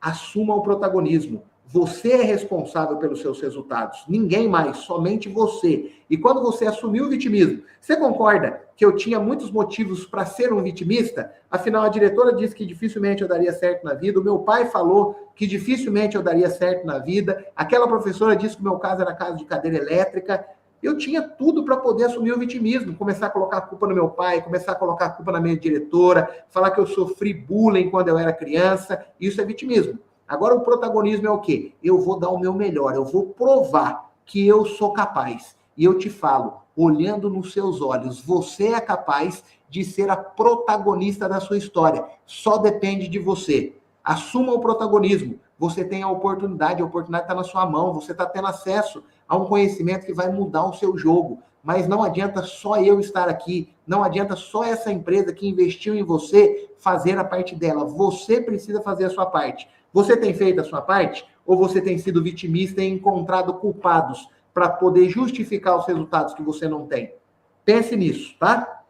Assuma o protagonismo. Você é responsável pelos seus resultados. Ninguém mais, somente você. E quando você assumiu o vitimismo, você concorda que eu tinha muitos motivos para ser um vitimista? Afinal, a diretora disse que dificilmente eu daria certo na vida. O meu pai falou que dificilmente eu daria certo na vida. Aquela professora disse que o meu caso era caso de cadeira elétrica. Eu tinha tudo para poder assumir o vitimismo, começar a colocar a culpa no meu pai, começar a colocar a culpa na minha diretora, falar que eu sofri bullying quando eu era criança. Isso é vitimismo. Agora o protagonismo é o quê? Eu vou dar o meu melhor, eu vou provar que eu sou capaz. E eu te falo, olhando nos seus olhos, você é capaz de ser a protagonista da sua história. Só depende de você. Assuma o protagonismo. Você tem a oportunidade está na sua mão, você está tendo acesso a um conhecimento que vai mudar o seu jogo. Mas não adianta só eu estar aqui, não adianta só essa empresa que investiu em você fazer a parte dela. Você precisa fazer a sua parte. Você tem feito a sua parte? Ou você tem sido vitimista e encontrado culpados para poder justificar os resultados que você não tem? Pense nisso, tá?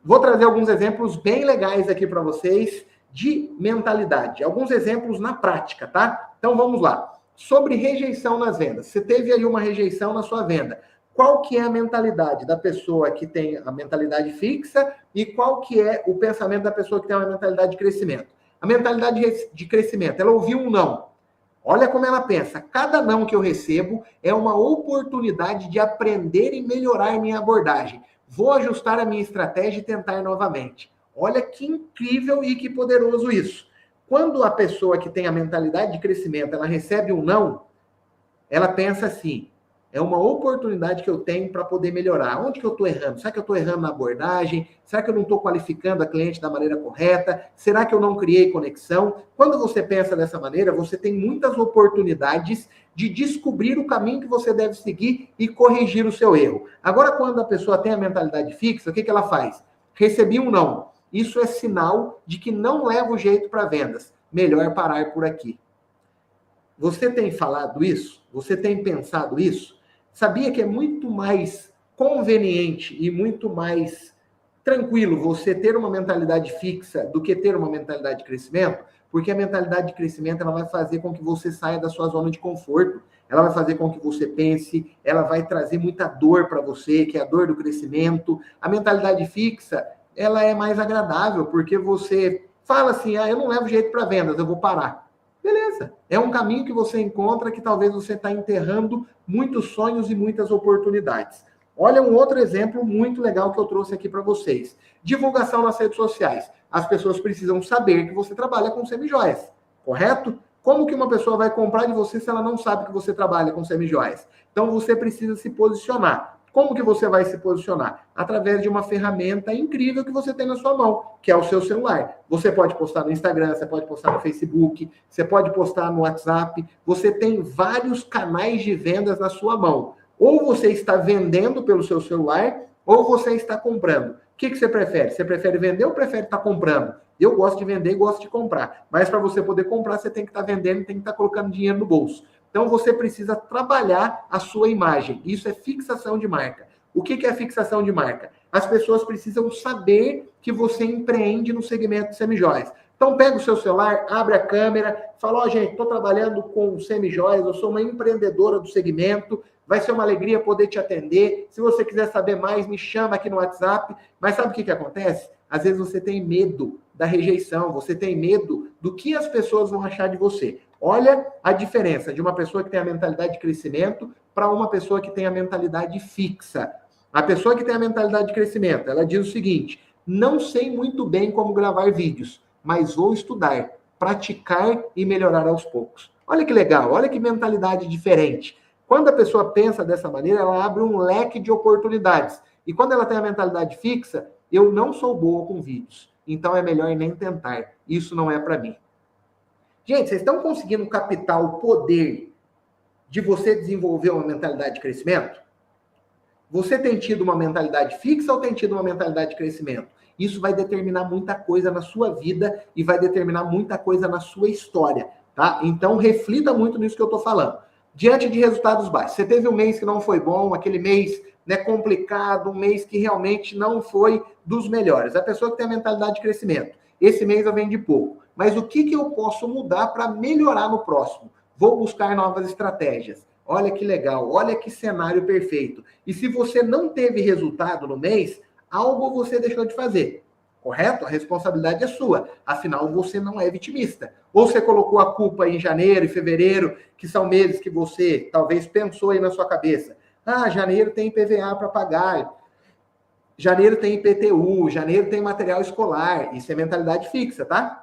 Vou trazer alguns exemplos bem legais aqui para vocês de mentalidade. Alguns exemplos na prática, tá? Então vamos lá. Sobre rejeição nas vendas. Você teve aí uma rejeição na sua venda. Qual que é a mentalidade da pessoa que tem a mentalidade fixa e qual que é o pensamento da pessoa que tem uma mentalidade de crescimento? A mentalidade de crescimento, ela ouviu um não. Olha como ela pensa. Cada não que eu recebo é uma oportunidade de aprender e melhorar minha abordagem. Vou ajustar a minha estratégia e tentar novamente. Olha que incrível e que poderoso isso. Quando a pessoa que tem a mentalidade de crescimento, ela recebe um não, ela pensa assim, é uma oportunidade que eu tenho para poder melhorar. Onde que eu estou errando? Será que eu estou errando na abordagem? Será que eu não estou qualificando a cliente da maneira correta? Será que eu não criei conexão? Quando você pensa dessa maneira, você tem muitas oportunidades de descobrir o caminho que você deve seguir e corrigir o seu erro. Agora, quando a pessoa tem a mentalidade fixa, o que ela faz? Recebi um não. Isso é sinal de que não leva o jeito para vendas. Melhor parar por aqui. Você tem falado isso? Você tem pensado isso? Sabia que é muito mais conveniente e muito mais tranquilo você ter uma mentalidade fixa do que ter uma mentalidade de crescimento? Porque a mentalidade de crescimento ela vai fazer com que você saia da sua zona de conforto. Ela vai fazer com que você pense, ela vai trazer muita dor para você, que é a dor do crescimento. A mentalidade fixa, ela é mais agradável, porque você fala assim, eu não levo jeito para vendas, eu vou parar. Beleza, é um caminho que você encontra que talvez você está enterrando muitos sonhos e muitas oportunidades. Olha um outro exemplo muito legal que eu trouxe aqui para vocês. Divulgação nas redes sociais. As pessoas precisam saber que você trabalha com semijoias, correto? Como que uma pessoa vai comprar de você se ela não sabe que você trabalha com semijoias? Então você precisa se posicionar. Como que você vai se posicionar? Através de uma ferramenta incrível que você tem na sua mão, que é o seu celular. Você pode postar no Instagram, você pode postar no Facebook, você pode postar no WhatsApp. Você tem vários canais de vendas na sua mão. Ou você está vendendo pelo seu celular, ou você está comprando. O que você prefere? Você prefere vender ou prefere estar comprando? Eu gosto de vender e gosto de comprar. Mas para você poder comprar, você tem que estar vendendo e tem que estar colocando dinheiro no bolso. Então, você precisa trabalhar a sua imagem. Isso é fixação de marca. O que é fixação de marca? As pessoas precisam saber que você empreende no segmento de semijoias. Então, pega o seu celular, abre a câmera, fala, gente, estou trabalhando com semijoias, eu sou uma empreendedora do segmento, vai ser uma alegria poder te atender. Se você quiser saber mais, me chama aqui no WhatsApp. Mas sabe o que acontece? Às vezes você tem medo da rejeição, você tem medo do que as pessoas vão achar de você. Olha a diferença de uma pessoa que tem a mentalidade de crescimento para uma pessoa que tem a mentalidade fixa. A pessoa que tem a mentalidade de crescimento, ela diz o seguinte, não sei muito bem como gravar vídeos, mas vou estudar, praticar e melhorar aos poucos. Olha que legal, olha que mentalidade diferente. Quando a pessoa pensa dessa maneira, ela abre um leque de oportunidades. E quando ela tem a mentalidade fixa, eu não sou boa com vídeos, então é melhor nem tentar. Isso não é para mim. Gente, vocês estão conseguindo captar o poder de você desenvolver uma mentalidade de crescimento? Você tem tido uma mentalidade fixa ou tem tido uma mentalidade de crescimento? Isso vai determinar muita coisa na sua vida e vai determinar muita coisa na sua história, tá? Então, reflita muito nisso que eu estou falando. Diante de resultados baixos, você teve um mês que não foi bom, aquele mês, né, complicado, um mês que realmente não foi dos melhores. A pessoa que tem a mentalidade de crescimento, esse mês eu vendi pouco. Mas o que eu posso mudar para melhorar no próximo? Vou buscar novas estratégias. Olha que legal, olha que cenário perfeito. E se você não teve resultado no mês, algo você deixou de fazer, correto? A responsabilidade é sua. Afinal, você não é vitimista. Ou você colocou a culpa em janeiro e fevereiro, que são meses que você talvez pensou aí na sua cabeça. Ah, janeiro tem IPVA para pagar, janeiro tem IPTU, janeiro tem material escolar. Isso é mentalidade fixa, tá?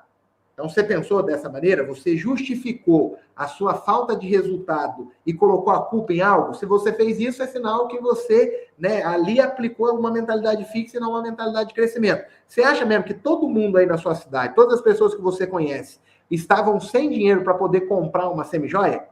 Então, você pensou dessa maneira? Você justificou a sua falta de resultado e colocou a culpa em algo? Se você fez isso, é sinal que você, né, ali aplicou uma mentalidade fixa e não uma mentalidade de crescimento. Você acha mesmo que todo mundo aí na sua cidade, todas as pessoas que você conhece, estavam sem dinheiro para poder comprar uma semijoia?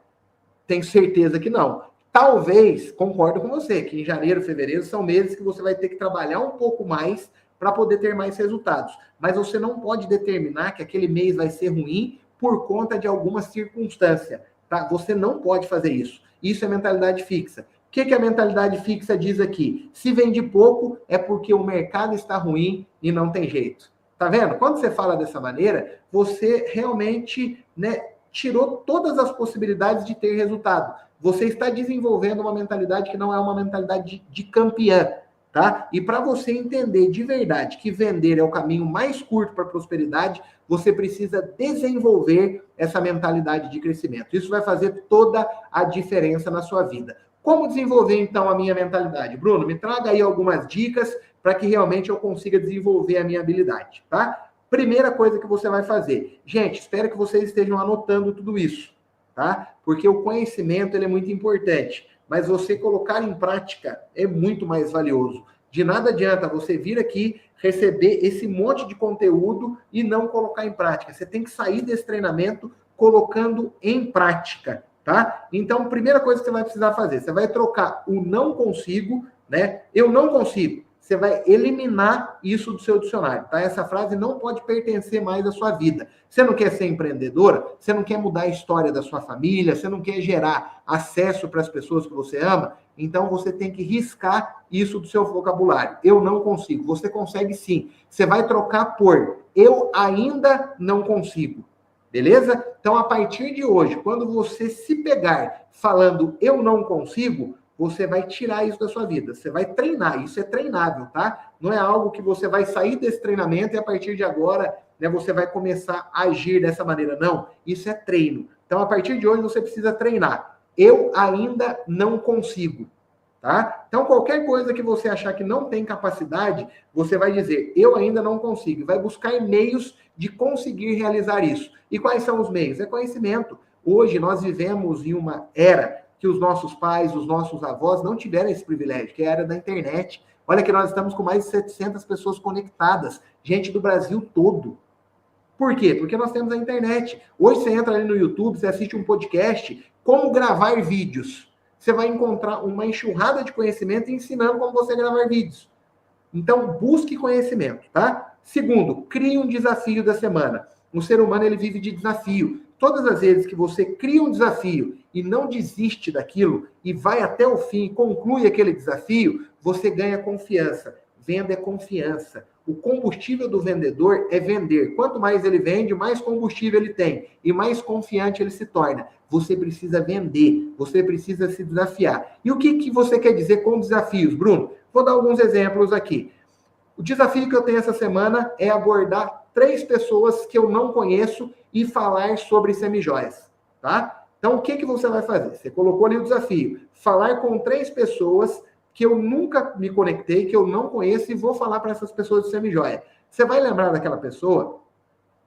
Tenho certeza que não. Talvez, concordo com você, que em janeiro, fevereiro são meses que você vai ter que trabalhar um pouco mais para poder ter mais resultados. Mas você não pode determinar que aquele mês vai ser ruim por conta de alguma circunstância, tá? Você não pode fazer isso. Isso é mentalidade fixa. O que a mentalidade fixa diz aqui? Se vende pouco, é porque o mercado está ruim e não tem jeito. Tá vendo? Quando você fala dessa maneira, você realmente, né, tirou todas as possibilidades de ter resultado. Você está desenvolvendo uma mentalidade que não é uma mentalidade de campeã. Tá? E para você entender de verdade que vender é o caminho mais curto para a prosperidade, você precisa desenvolver essa mentalidade de crescimento. Isso vai fazer toda a diferença na sua vida. Como desenvolver, então, a minha mentalidade? Bruno, me traga aí algumas dicas para que realmente eu consiga desenvolver a minha habilidade, tá? Primeira coisa que você vai fazer. Gente, espero que vocês estejam anotando tudo isso, tá? Porque o conhecimento ele é muito importante. Mas você colocar em prática é muito mais valioso. De nada adianta você vir aqui, receber esse monte de conteúdo e não colocar em prática. Você tem que sair desse treinamento colocando em prática, tá? Então, primeira coisa que você vai precisar fazer, você vai trocar o não consigo, né? Eu não consigo. Você vai eliminar isso do seu dicionário, tá? Essa frase não pode pertencer mais à sua vida. Você não quer ser empreendedora? Você não quer mudar a história da sua família? Você não quer gerar acesso para as pessoas que você ama? Então, você tem que riscar isso do seu vocabulário. Eu não consigo. Você consegue sim. Você vai trocar por eu ainda não consigo. Beleza? Então, a partir de hoje, quando você se pegar falando eu não consigo, você vai tirar isso da sua vida. Você vai treinar. Isso é treinável, tá? Não é algo que você vai sair desse treinamento e a partir de agora, né, você vai começar a agir dessa maneira. Não, isso é treino. Então, a partir de hoje, você precisa treinar. Eu ainda não consigo, tá? Então, qualquer coisa que você achar que não tem capacidade, você vai dizer, eu ainda não consigo. Vai buscar meios de conseguir realizar isso. E quais são os meios? É conhecimento. Hoje, nós vivemos em uma era que os nossos pais, os nossos avós não tiveram esse privilégio, que é a era da internet. Olha que nós estamos com mais de 700 pessoas conectadas, gente do Brasil todo. Por quê? Porque nós temos a internet. Hoje você entra ali no YouTube, você assiste um podcast, como gravar vídeos. Você vai encontrar uma enxurrada de conhecimento ensinando como você gravar vídeos. Então, busque conhecimento, tá? Segundo, crie um desafio da semana. O ser humano, ele vive de desafio. Todas as vezes que você cria um desafio e não desiste daquilo e vai até o fim e conclui aquele desafio, você ganha confiança. Venda é confiança. O combustível do vendedor é vender. Quanto mais ele vende, mais combustível ele tem e mais confiante ele se torna. Você precisa vender, você precisa se desafiar. E o que você quer dizer com desafios, Bruno? Vou dar alguns exemplos aqui. O desafio que eu tenho essa semana é abordar 3 pessoas que eu não conheço e falar sobre semijoias, tá? Então, o que você vai fazer? Você colocou ali o desafio. Falar com 3 pessoas que eu nunca me conectei, que eu não conheço, e vou falar para essas pessoas de semijoia. Você vai lembrar daquela pessoa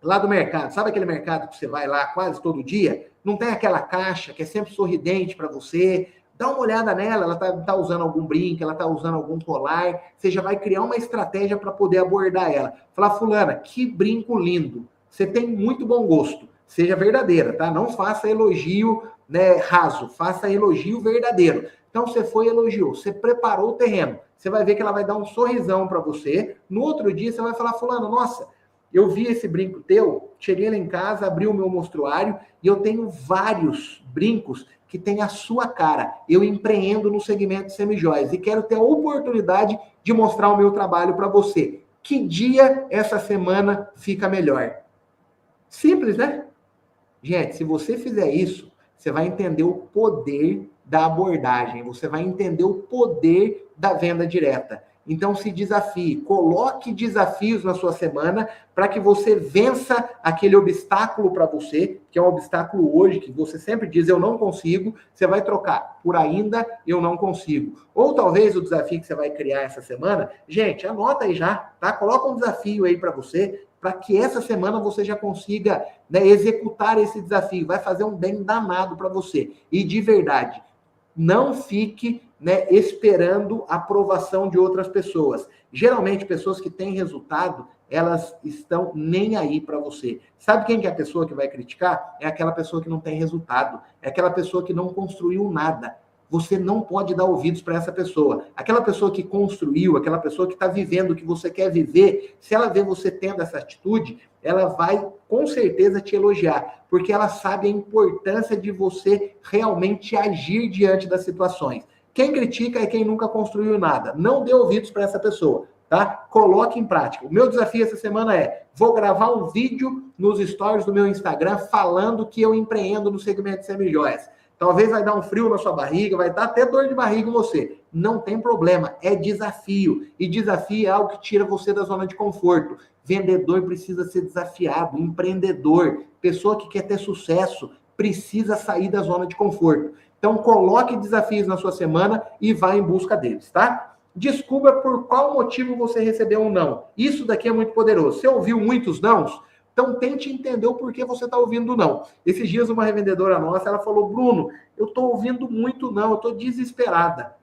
lá do mercado. Sabe aquele mercado que você vai lá quase todo dia? Não tem aquela caixa que é sempre sorridente para você, Dá uma olhada nela, ela tá usando algum brinco, ela tá usando algum colar, você já vai criar uma estratégia para poder abordar ela. Falar, fulana, que brinco lindo, você tem muito bom gosto. Seja verdadeira, tá? Não faça elogio, né, raso, faça elogio verdadeiro. Então você foi e elogiou, você preparou o terreno, você vai ver que ela vai dar um sorrisão para você. No outro dia você vai falar, fulano, nossa, eu vi esse brinco teu, cheguei lá em casa, abri o meu mostruário e eu tenho vários brincos que tem a sua cara. Eu empreendo no segmento de semijoias e quero ter a oportunidade de mostrar o meu trabalho para você. Que dia essa semana fica melhor? Simples, né? Gente, se você fizer isso, você vai entender o poder da abordagem, você vai entender o poder da venda direta. Então, se desafie, coloque desafios na sua semana para que você vença aquele obstáculo para você, que é um obstáculo hoje, que você sempre diz, eu não consigo, você vai trocar por ainda, eu não consigo. Ou talvez o desafio que você vai criar essa semana, gente, anota aí já, tá? Coloca um desafio aí para você, para que essa semana você já consiga, né, executar esse desafio. Vai fazer um bem danado para você. E de verdade, não fique, né, esperando a aprovação de outras pessoas. Geralmente, pessoas que têm resultado, elas estão nem aí para você. Sabe quem que é a pessoa que vai criticar? É aquela pessoa que não tem resultado. É aquela pessoa que não construiu nada. Você não pode dar ouvidos para essa pessoa. Aquela pessoa que construiu, aquela pessoa que está vivendo o que você quer viver, se ela vê você tendo essa atitude, ela vai com certeza te elogiar, porque ela sabe a importância de você realmente agir diante das situações. Quem critica é quem nunca construiu nada. Não dê ouvidos para essa pessoa, tá? Coloque em prática. O meu desafio essa semana é: vou gravar um vídeo nos stories do meu Instagram falando que eu empreendo no segmento de semijoias. Talvez vai dar um frio na sua barriga, vai dar até dor de barriga em você. Não tem problema, é desafio. E desafio é algo que tira você da zona de conforto. Vendedor precisa ser desafiado, empreendedor, pessoa que quer ter sucesso, precisa sair da zona de conforto. Então, coloque desafios na sua semana e vá em busca deles, tá? Descubra por qual motivo você recebeu um não. Isso daqui é muito poderoso. Você ouviu muitos nãos? Então, tente entender o porquê você está ouvindo não. Esses dias, uma revendedora nossa, ela falou, Bruno, eu estou ouvindo muito não, eu estou desesperada.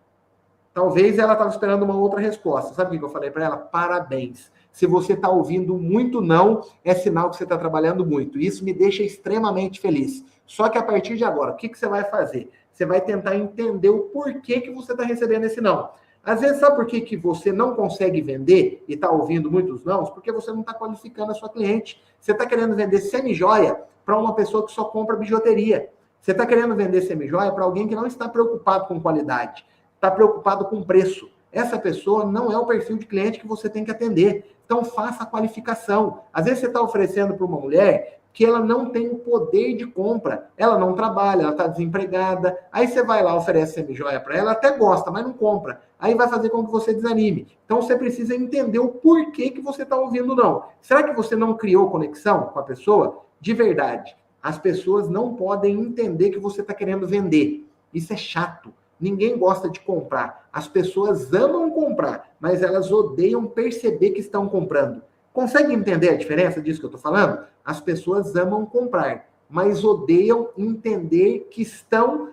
Talvez ela estava esperando uma outra resposta. Sabe o que eu falei para ela? Parabéns. Se você está ouvindo muito não, é sinal que você está trabalhando muito. Isso me deixa extremamente feliz. Só que a partir de agora, o que você vai fazer? Você vai tentar entender o porquê que você está recebendo esse não. Às vezes, sabe por que você não consegue vender e está ouvindo muitos não? Porque você não está qualificando a sua cliente. Você está querendo vender semijoia para uma pessoa que só compra bijuteria. Você está querendo vender semijoia para alguém que não está preocupado com qualidade, está preocupado com preço. Essa pessoa não é o perfil de cliente que você tem que atender. Então, faça a qualificação. Às vezes, você está oferecendo para uma mulher que ela não tem o poder de compra. Ela não trabalha, ela está desempregada. Aí você vai lá, oferece semijoia para ela, até gosta, mas não compra. Aí vai fazer com que você desanime. Então, você precisa entender o porquê que você está ouvindo não. Será que você não criou conexão com a pessoa? De verdade, as pessoas não podem entender que você está querendo vender. Isso é chato. Ninguém gosta de comprar. As pessoas amam comprar, mas elas odeiam perceber que estão comprando. Consegue entender a diferença disso que eu estou falando? As pessoas amam comprar, mas odeiam entender que estão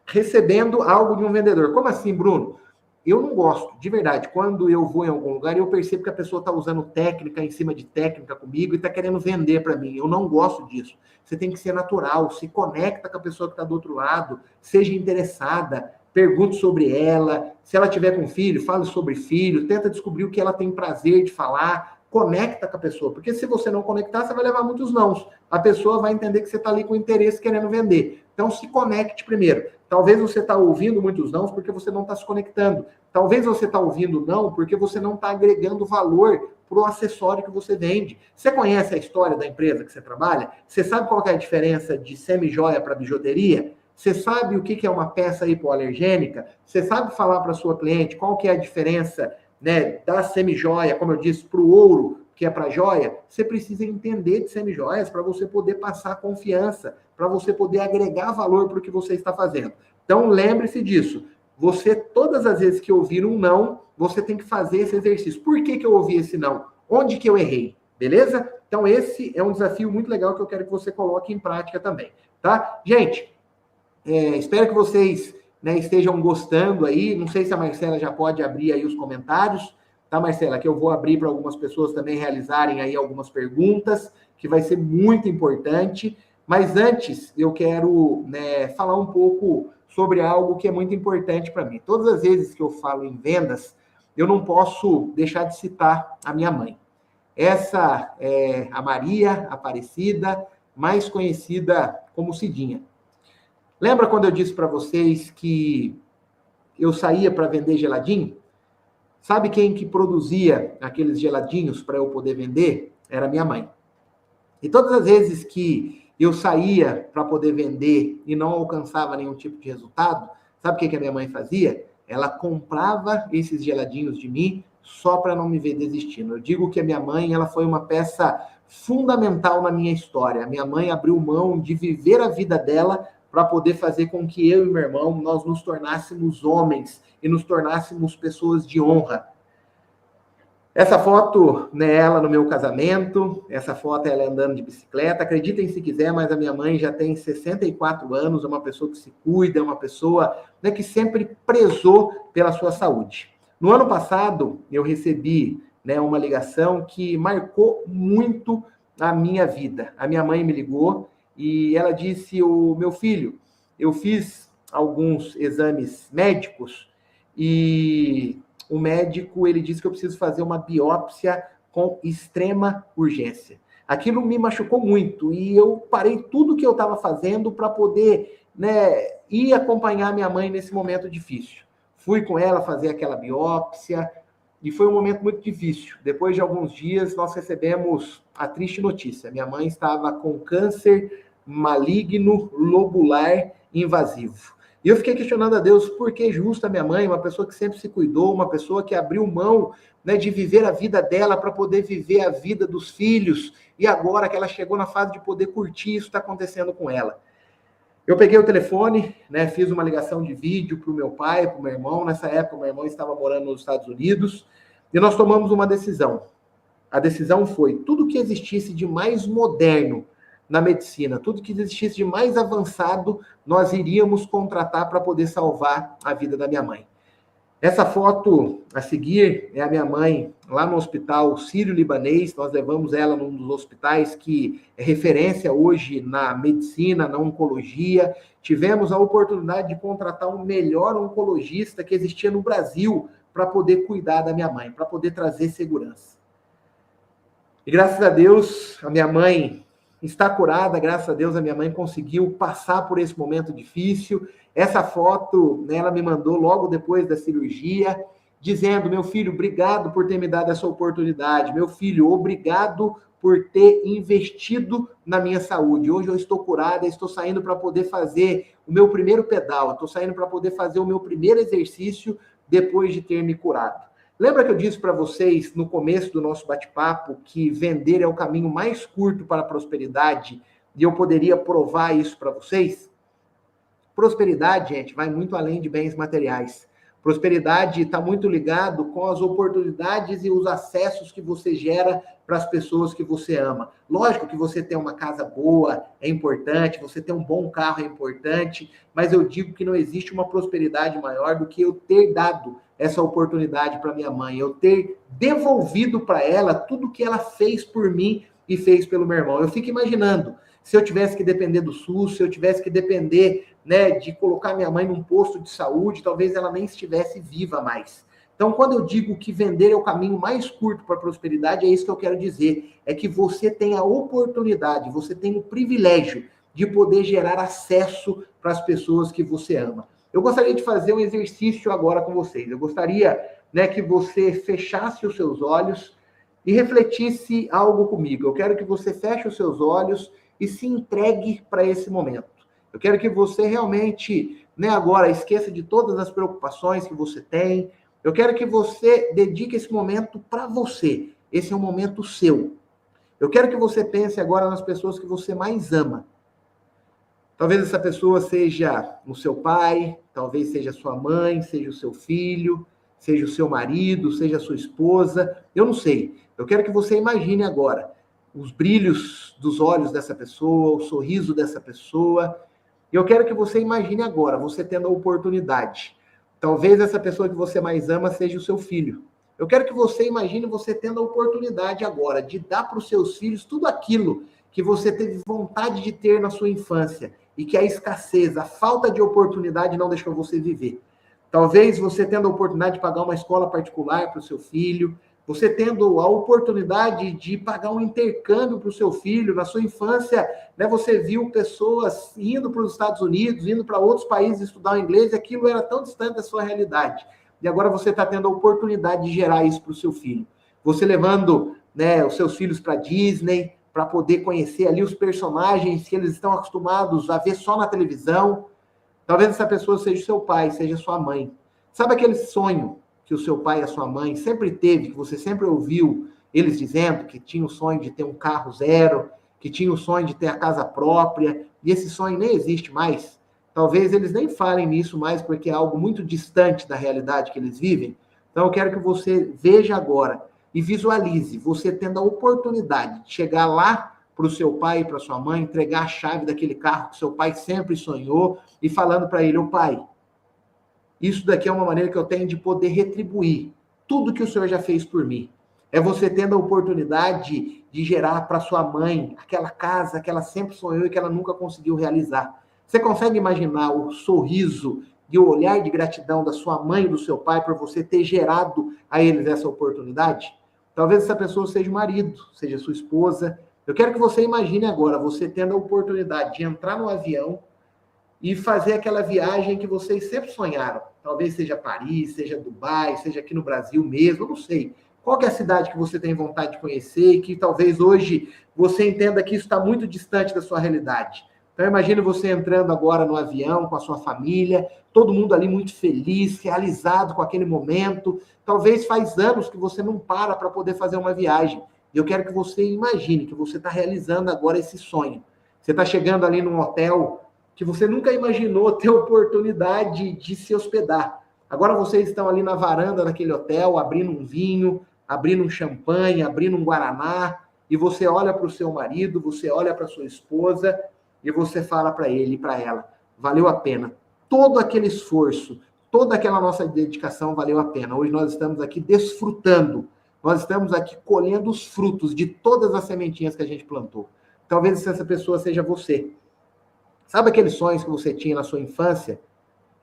recebendo algo de um vendedor. Como assim, Bruno? Eu não gosto, de verdade. Quando eu vou em algum lugar, eu percebo que a pessoa está usando técnica em cima de técnica comigo e está querendo vender para mim. Eu não gosto disso. Você tem que ser natural, se conecta com a pessoa que está do outro lado, seja interessada, pergunte sobre ela. Se ela tiver com filho, fale sobre filho, tenta descobrir o que ela tem prazer de falar. Conecta com a pessoa, porque se você não conectar, você vai levar muitos nãos. A pessoa vai entender que você está ali com interesse querendo vender. Então, se conecte primeiro. Talvez você está ouvindo muitos nãos porque você não está se conectando. Talvez você está ouvindo não porque você não está agregando valor para o acessório que você vende. Você conhece a história da empresa que você trabalha? Você sabe qual que é a diferença de semijoia para bijuteria? Você sabe o que é uma peça hipoalergênica? Você sabe falar para a sua cliente qual que é a diferença, né, da semijoia, como eu disse, para o ouro, que é para joia? Você precisa entender de semijoias para você poder passar confiança, para você poder agregar valor para o que você está fazendo. Então, lembre-se disso. Você, todas as vezes que ouvir um não, você tem que fazer esse exercício. Por que eu ouvi esse não? Onde que eu errei? Beleza? Então, esse é um desafio muito legal que eu quero que você coloque em prática também, tá? Gente, espero que vocês né, estejam gostando aí. Não sei se a Marcela já pode abrir aí os comentários, tá, Marcela? Que eu vou abrir para algumas pessoas também realizarem aí algumas perguntas, que vai ser muito importante. Mas antes, eu quero, né, falar um pouco sobre algo que é muito importante para mim. Todas as vezes que eu falo em vendas, eu não posso deixar de citar a minha mãe. Essa é a Maria Aparecida, mais conhecida como Cidinha. Lembra quando eu disse para vocês que eu saía para vender geladinho? Sabe quem que produzia aqueles geladinhos para eu poder vender? Era minha mãe. E todas as vezes que eu saía para poder vender e não alcançava nenhum tipo de resultado, sabe o que a minha mãe fazia? Ela comprava esses geladinhos de mim só para não me ver desistindo. Eu digo que a minha mãe, ela foi uma peça fundamental na minha história. A minha mãe abriu mão de viver a vida dela para poder fazer com que eu e meu irmão, nós nos tornássemos homens e nos tornássemos pessoas de honra. Essa foto, né, ela no meu casamento, essa foto ela andando de bicicleta, acreditem se quiser, mas a minha mãe já tem 64 anos, é uma pessoa que se cuida, é uma pessoa, né, que sempre prezou pela sua saúde. No ano passado, eu recebi, né, uma ligação que marcou muito a minha vida. A minha mãe me ligou e ela disse: "O meu filho, eu fiz alguns exames médicos e o médico, ele disse que eu preciso fazer uma biópsia com extrema urgência." Aquilo me machucou muito e eu parei tudo que eu estava fazendo para poder, né, ir acompanhar minha mãe nesse momento difícil. Fui com ela fazer aquela biópsia e foi um momento muito difícil. Depois de alguns dias, nós recebemos a triste notícia. Minha mãe estava com câncer maligno lobular invasivo. E eu fiquei questionando a Deus, por que justo a minha mãe, uma pessoa que sempre se cuidou, uma pessoa que abriu mão, né, de viver a vida dela para poder viver a vida dos filhos, e agora que ela chegou na fase de poder curtir, isso está acontecendo com ela. Eu peguei o telefone, né, fiz uma ligação de vídeo para o meu pai, para o meu irmão. Nessa época, o meu irmão estava morando nos Estados Unidos, e nós tomamos uma decisão. A decisão foi: tudo que existisse de mais moderno na medicina, tudo que existisse de mais avançado, nós iríamos contratar para poder salvar a vida da minha mãe. Essa foto a seguir é a minha mãe lá no hospital Sírio-Libanês. Nós levamos ela num dos hospitais que é referência hoje na medicina, na oncologia. Tivemos a oportunidade de contratar um melhor oncologista que existia no Brasil para poder cuidar da minha mãe, para poder trazer segurança. E graças a Deus, a minha mãe está curada, graças a Deus a minha mãe conseguiu passar por esse momento difícil. Essa foto, né, ela me mandou logo depois da cirurgia, dizendo: "Meu filho, obrigado por ter me dado essa oportunidade. Meu filho, obrigado por ter investido na minha saúde. Hoje eu estou curada, estou saindo para poder fazer o meu primeiro pedal, estou saindo para poder fazer o meu primeiro exercício depois de ter me curado." Lembra que eu disse para vocês no começo do nosso bate-papo que vender é o caminho mais curto para a prosperidade e eu poderia provar isso para vocês? Prosperidade, gente, vai muito além de bens materiais. Prosperidade está muito ligado com as oportunidades e os acessos que você gera para as pessoas que você ama. Lógico que você ter uma casa boa é importante, você ter um bom carro é importante, mas eu digo que não existe uma prosperidade maior do que eu ter dado essa oportunidade para minha mãe, eu ter devolvido para ela tudo que ela fez por mim e fez pelo meu irmão. Eu fico imaginando, se eu tivesse que depender do SUS, se eu tivesse que depender, né, de colocar minha mãe num posto de saúde, talvez ela nem estivesse viva mais. Então, quando eu digo que vender é o caminho mais curto para a prosperidade, é isso que eu quero dizer. É que você tem a oportunidade, você tem o privilégio de poder gerar acesso para as pessoas que você ama. Eu gostaria de fazer um exercício agora com vocês. Eu gostaria, né, que você fechasse os seus olhos e refletisse algo comigo. Eu quero que você feche os seus olhos e se entregue para esse momento. Eu quero que você realmente, né, agora esqueça de todas as preocupações que você tem. Eu quero que você dedique esse momento para você. Esse é um momento seu. Eu quero que você pense agora nas pessoas que você mais ama. Talvez essa pessoa seja o seu pai, talvez seja a sua mãe, seja o seu filho, seja o seu marido, seja a sua esposa. Eu não sei. Eu quero que você imagine agora os brilhos dos olhos dessa pessoa, o sorriso dessa pessoa. E eu quero que você imagine agora, você tendo a oportunidade. Talvez essa pessoa que você mais ama seja o seu filho. Eu quero que você imagine você tendo a oportunidade agora de dar para os seus filhos tudo aquilo que você teve vontade de ter na sua infância e que a escassez, a falta de oportunidade não deixou você viver. Talvez você tendo a oportunidade de pagar uma escola particular para o seu filho, você tendo a oportunidade de pagar um intercâmbio para o seu filho. Na sua infância, né, você viu pessoas indo para os Estados Unidos, indo para outros países estudar o inglês, e aquilo era tão distante da sua realidade. E agora você está tendo a oportunidade de gerar isso para o seu filho. Você levando, né, os seus filhos para Disney, para poder conhecer ali os personagens que eles estão acostumados a ver só na televisão. Talvez essa pessoa seja o seu pai, seja sua mãe. Sabe aquele sonho que o seu pai e a sua mãe sempre teve, que você sempre ouviu eles dizendo que tinha o sonho de ter um carro zero, que tinha o sonho de ter a casa própria, e esse sonho nem existe mais? Talvez eles nem falem nisso mais, porque é algo muito distante da realidade que eles vivem. Então eu quero que você veja agora e visualize você tendo a oportunidade de chegar lá para o seu pai e para sua mãe, entregar a chave daquele carro que seu pai sempre sonhou e falando para ele: ô pai, isso daqui é uma maneira que eu tenho de poder retribuir tudo que o Senhor já fez por mim. É você tendo a oportunidade de gerar para sua mãe aquela casa que ela sempre sonhou e que ela nunca conseguiu realizar. Você consegue imaginar o sorriso e o olhar de gratidão da sua mãe e do seu pai por você ter gerado a eles essa oportunidade? Talvez essa pessoa seja o marido, seja sua esposa. Eu quero que você imagine agora você tendo a oportunidade de entrar no avião e fazer aquela viagem que vocês sempre sonharam. Talvez seja Paris, seja Dubai, seja aqui no Brasil mesmo, eu não sei. Qual que é a cidade que você tem vontade de conhecer e que talvez hoje você entenda que isso está muito distante da sua realidade? Então, imagine você entrando agora no avião com a sua família, todo mundo ali muito feliz, realizado com aquele momento. Talvez faz anos que você não para poder fazer uma viagem. E eu quero que você imagine que você está realizando agora esse sonho. Você está chegando ali num hotel que você nunca imaginou ter oportunidade de se hospedar. Agora vocês estão ali na varanda daquele hotel, abrindo um vinho, abrindo um champanhe, abrindo um guaraná, e você olha para o seu marido, você olha para sua esposa, e você fala para ele e para ela: valeu a pena. Todo aquele esforço, toda aquela nossa dedicação valeu a pena. Hoje nós estamos aqui desfrutando, nós estamos aqui colhendo os frutos de todas as sementinhas que a gente plantou. Talvez essa pessoa seja você. Sabe aqueles sonhos que você tinha na sua infância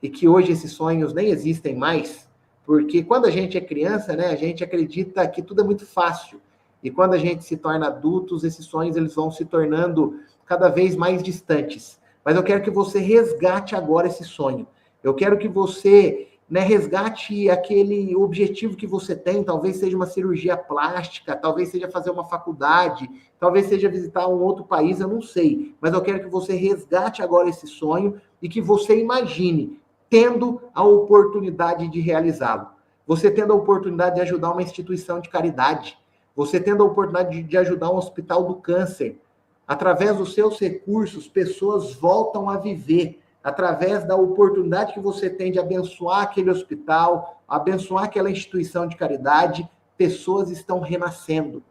e que hoje esses sonhos nem existem mais? Porque quando a gente é criança, né, a gente acredita que tudo é muito fácil. E quando a gente se torna adultos, esses sonhos eles vão se tornando cada vez mais distantes. Mas eu quero que você resgate agora esse sonho. Eu quero que você, né, resgate aquele objetivo que você tem. Talvez seja uma cirurgia plástica, talvez seja fazer uma faculdade, talvez seja visitar um outro país, eu não sei. Mas eu quero que você resgate agora esse sonho e que você imagine tendo a oportunidade de realizá-lo. Você tendo a oportunidade de ajudar uma instituição de caridade. Você tendo a oportunidade de ajudar um hospital do câncer. Através dos seus recursos, pessoas voltam a viver. Através da oportunidade que você tem de abençoar aquele hospital, abençoar aquela instituição de caridade, pessoas estão renascendo.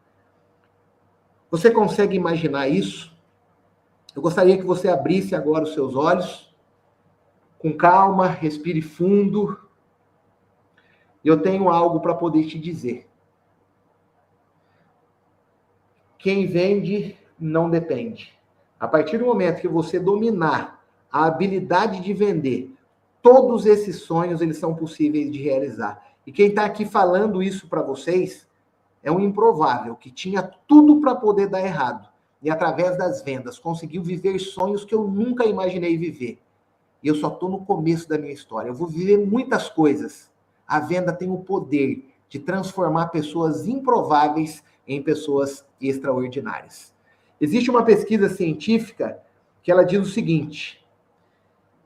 Você consegue imaginar isso? Eu gostaria que você abrisse agora os seus olhos, com calma, respire fundo. Eu tenho algo para poder te dizer. Quem vende não depende. A partir do momento que você dominar a habilidade de vender, todos esses sonhos eles são possíveis de realizar. E quem está aqui falando isso para vocês é um improvável, que tinha tudo para poder dar errado. E através das vendas conseguiu viver sonhos que eu nunca imaginei viver. E eu só estou no começo da minha história. Eu vou viver muitas coisas. A venda tem o poder de transformar pessoas improváveis em pessoas extraordinárias. Existe uma pesquisa científica que ela diz o seguinte,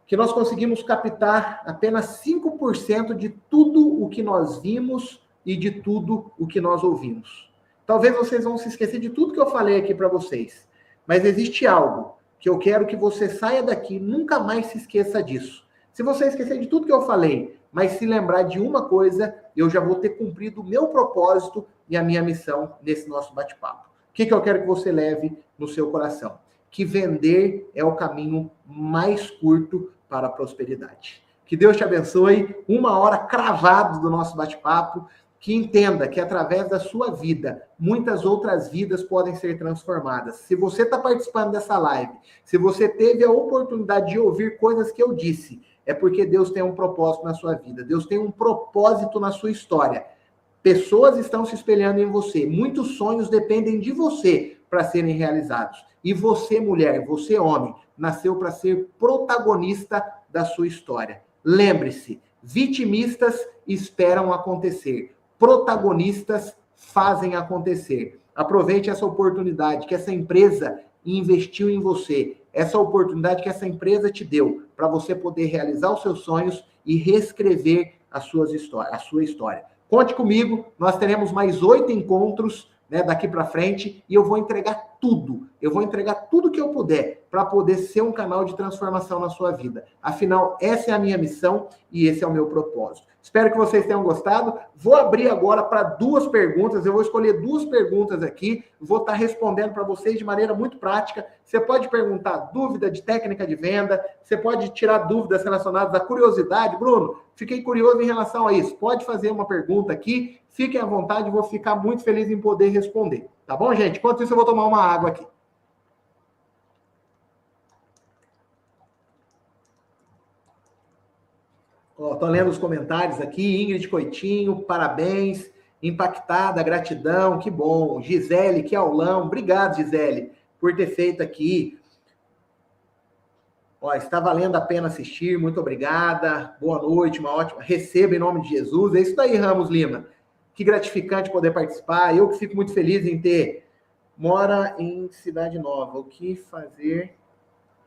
que nós conseguimos captar apenas 5% de tudo o que nós vimos e de tudo o que nós ouvimos. Talvez vocês vão se esquecer de tudo que eu falei aqui para vocês, mas existe algo que eu quero que você saia daqui e nunca mais se esqueça disso. Se você esquecer de tudo que eu falei, mas se lembrar de uma coisa, eu já vou ter cumprido o meu propósito e a minha missão nesse nosso bate-papo. O que eu quero que você leve no seu coração? que vender é o caminho mais curto para a prosperidade. Que Deus te abençoe. 1 hora cravado do nosso bate-papo. Que entenda que através da sua vida, muitas outras vidas podem ser transformadas. Se você está participando dessa live, se você teve a oportunidade de ouvir coisas que eu disse, é porque Deus tem um propósito na sua vida. Deus tem um propósito na sua história. Pessoas estão se espelhando em você. Muitos sonhos dependem de você para serem realizados. E você, mulher, você, homem, nasceu para ser protagonista da sua história. Lembre-se, vitimistas esperam acontecer. Protagonistas fazem acontecer. Aproveite essa oportunidade que essa empresa investiu em você, essa oportunidade que essa empresa te deu para você poder realizar os seus sonhos e reescrever a sua história. Conte comigo, nós teremos mais 8 encontros, né, daqui para frente, e eu vou entregar tudo que eu puder para poder ser um canal de transformação na sua vida. Afinal, essa é a minha missão e esse é o meu propósito. Espero que vocês tenham gostado. Vou abrir agora para 2 perguntas. Eu vou escolher 2 perguntas aqui. Vou estar respondendo para vocês de maneira muito prática. Você pode perguntar dúvida de técnica de venda. Você pode tirar dúvidas relacionadas à curiosidade. Bruno, fiquei curioso em relação a isso. Pode fazer uma pergunta aqui. Fiquem à vontade. Vou ficar muito feliz em poder responder. Tá bom, gente? Enquanto isso, eu vou tomar uma água aqui. Estou lendo os comentários aqui. Ingrid Coitinho, parabéns. Impactada, gratidão, que bom. Gisele, que aulão. Obrigado, Gisele, por ter feito aqui. Está valendo a pena assistir. Muito obrigada. Boa noite, uma ótima. Receba em nome de Jesus. É isso daí, Ramos Lima. Que gratificante poder participar. Eu que fico muito feliz em ter. Mora em Cidade Nova. O que fazer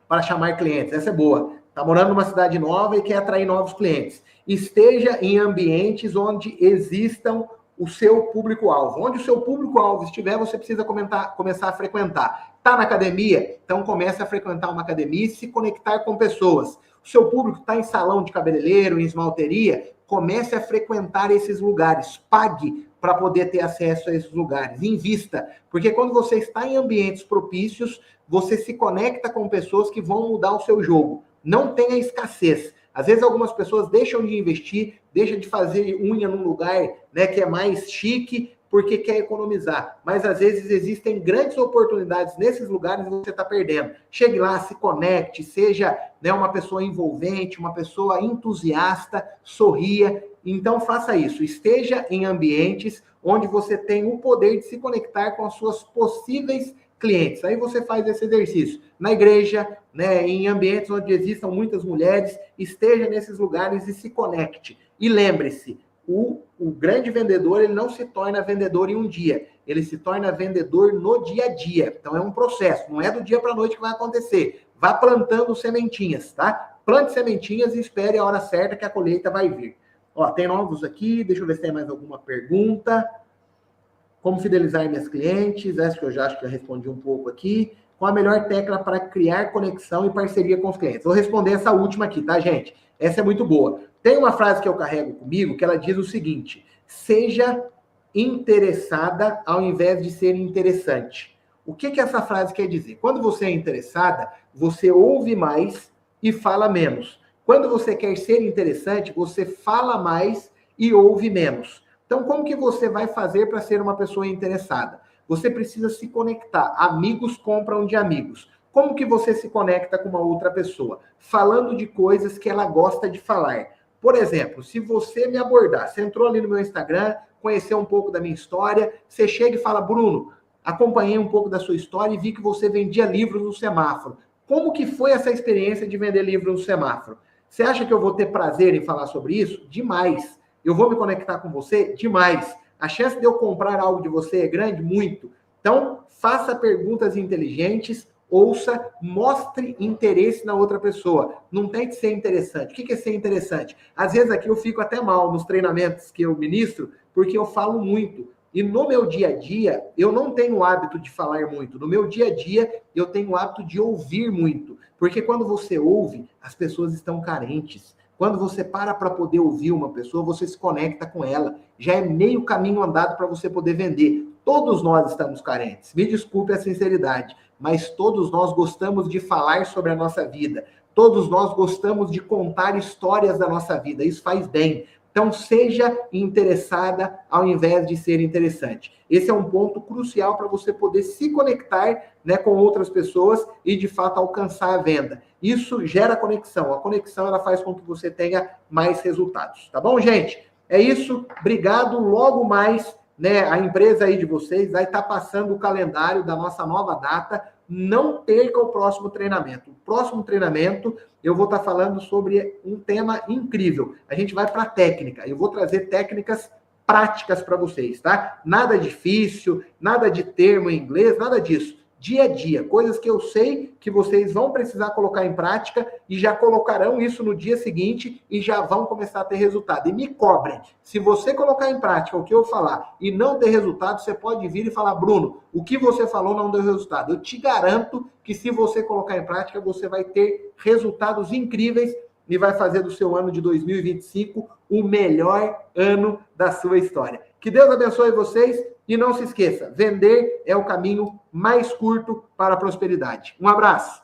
para chamar clientes? Essa é boa. Está morando numa cidade nova e quer atrair novos clientes. Esteja em ambientes onde existam o seu público-alvo. Onde o seu público-alvo estiver, você precisa começar a frequentar. Está na academia? Então comece a frequentar uma academia e se conectar com pessoas. O seu público está em salão de cabeleireiro, em esmalteria? Comece a frequentar esses lugares. Pague para poder ter acesso a esses lugares. Invista. Porque quando você está em ambientes propícios, você se conecta com pessoas que vão mudar o seu jogo. Não tenha escassez. Às vezes algumas pessoas deixam de investir, deixam de fazer unha num lugar, né, que é mais chique, porque quer economizar. Mas às vezes existem grandes oportunidades nesses lugares e você está perdendo. Chegue lá, se conecte, seja, né, uma pessoa envolvente, uma pessoa entusiasta, sorria. Então faça isso. Esteja em ambientes onde você tem o poder de se conectar com as suas possíveis clientes. Aí você faz esse exercício. Na igreja, né, em ambientes onde existam muitas mulheres, esteja nesses lugares e se conecte. E lembre-se, o grande vendedor, ele não se torna vendedor em um dia. Ele se torna vendedor no dia a dia. Então é um processo, não é do dia para a noite que vai acontecer. Vá plantando sementinhas, tá? Plante sementinhas e espere a hora certa que a colheita vai vir. Tem novos aqui, deixa eu ver se tem mais alguma pergunta. Como fidelizar minhas clientes? Essa que eu já acho que já respondi um pouco aqui. Qual a melhor técnica para criar conexão e parceria com os clientes? Vou responder essa última aqui, tá, gente? Essa é muito boa. Tem uma frase que eu carrego comigo que ela diz o seguinte: seja interessada ao invés de ser interessante. O que essa frase quer dizer? Quando você é interessada, você ouve mais e fala menos. Quando você quer ser interessante, você fala mais e ouve menos. Então, como que você vai fazer para ser uma pessoa interessada? Você precisa se conectar. Amigos compram de amigos. Como que você se conecta com uma outra pessoa? Falando de coisas que ela gosta de falar. Por exemplo, se você me abordar, você entrou ali no meu Instagram, conheceu um pouco da minha história, você chega e fala: Bruno, acompanhei um pouco da sua história e vi que você vendia livros no semáforo. Como que foi essa experiência de vender livros no semáforo? Você acha que eu vou ter prazer em falar sobre isso? Demais. Eu vou me conectar com você? Demais. A chance de eu comprar algo de você é grande? Muito. Então, faça perguntas inteligentes, ouça, mostre interesse na outra pessoa. Não tente ser interessante. O que é ser interessante? Às vezes aqui eu fico até mal nos treinamentos que eu ministro, porque eu falo muito. E no meu dia a dia, eu não tenho o hábito de falar muito. No meu dia a dia, eu tenho o hábito de ouvir muito. Porque quando você ouve, as pessoas estão carentes. Quando você para poder ouvir uma pessoa, você se conecta com ela. Já é meio caminho andado para você poder vender. todos nós estamos carentes. Me desculpe a sinceridade, mas todos nós gostamos de falar sobre a nossa vida. Todos nós gostamos de contar histórias da nossa vida. Isso faz bem. Então, seja interessada ao invés de ser interessante. Esse é um ponto crucial para você poder se conectar, né, com outras pessoas e, de fato, alcançar a venda. Isso gera conexão. A conexão ela faz com que você tenha mais resultados. Tá bom, gente? É isso. Obrigado. Logo mais, né, a empresa aí de vocês vai estar passando o calendário da nossa nova data. Não perca o próximo treinamento. O próximo treinamento eu vou estar falando sobre um tema incrível. A gente vai para a técnica. Eu vou trazer técnicas práticas para vocês, tá? Nada difícil, nada de termo em inglês, nada disso. Dia a dia, coisas que eu sei que vocês vão precisar colocar em prática e já colocarão isso no dia seguinte e já vão começar a ter resultado. E me cobrem. Se você colocar em prática o que eu falar e não ter resultado, você pode vir e falar, Bruno, o que você falou não deu resultado. Eu te garanto que se você colocar em prática, você vai ter resultados incríveis e vai fazer do seu ano de 2025 o melhor ano da sua história. Que Deus abençoe vocês e não se esqueça, vender é o caminho mais curto para a prosperidade. Um abraço.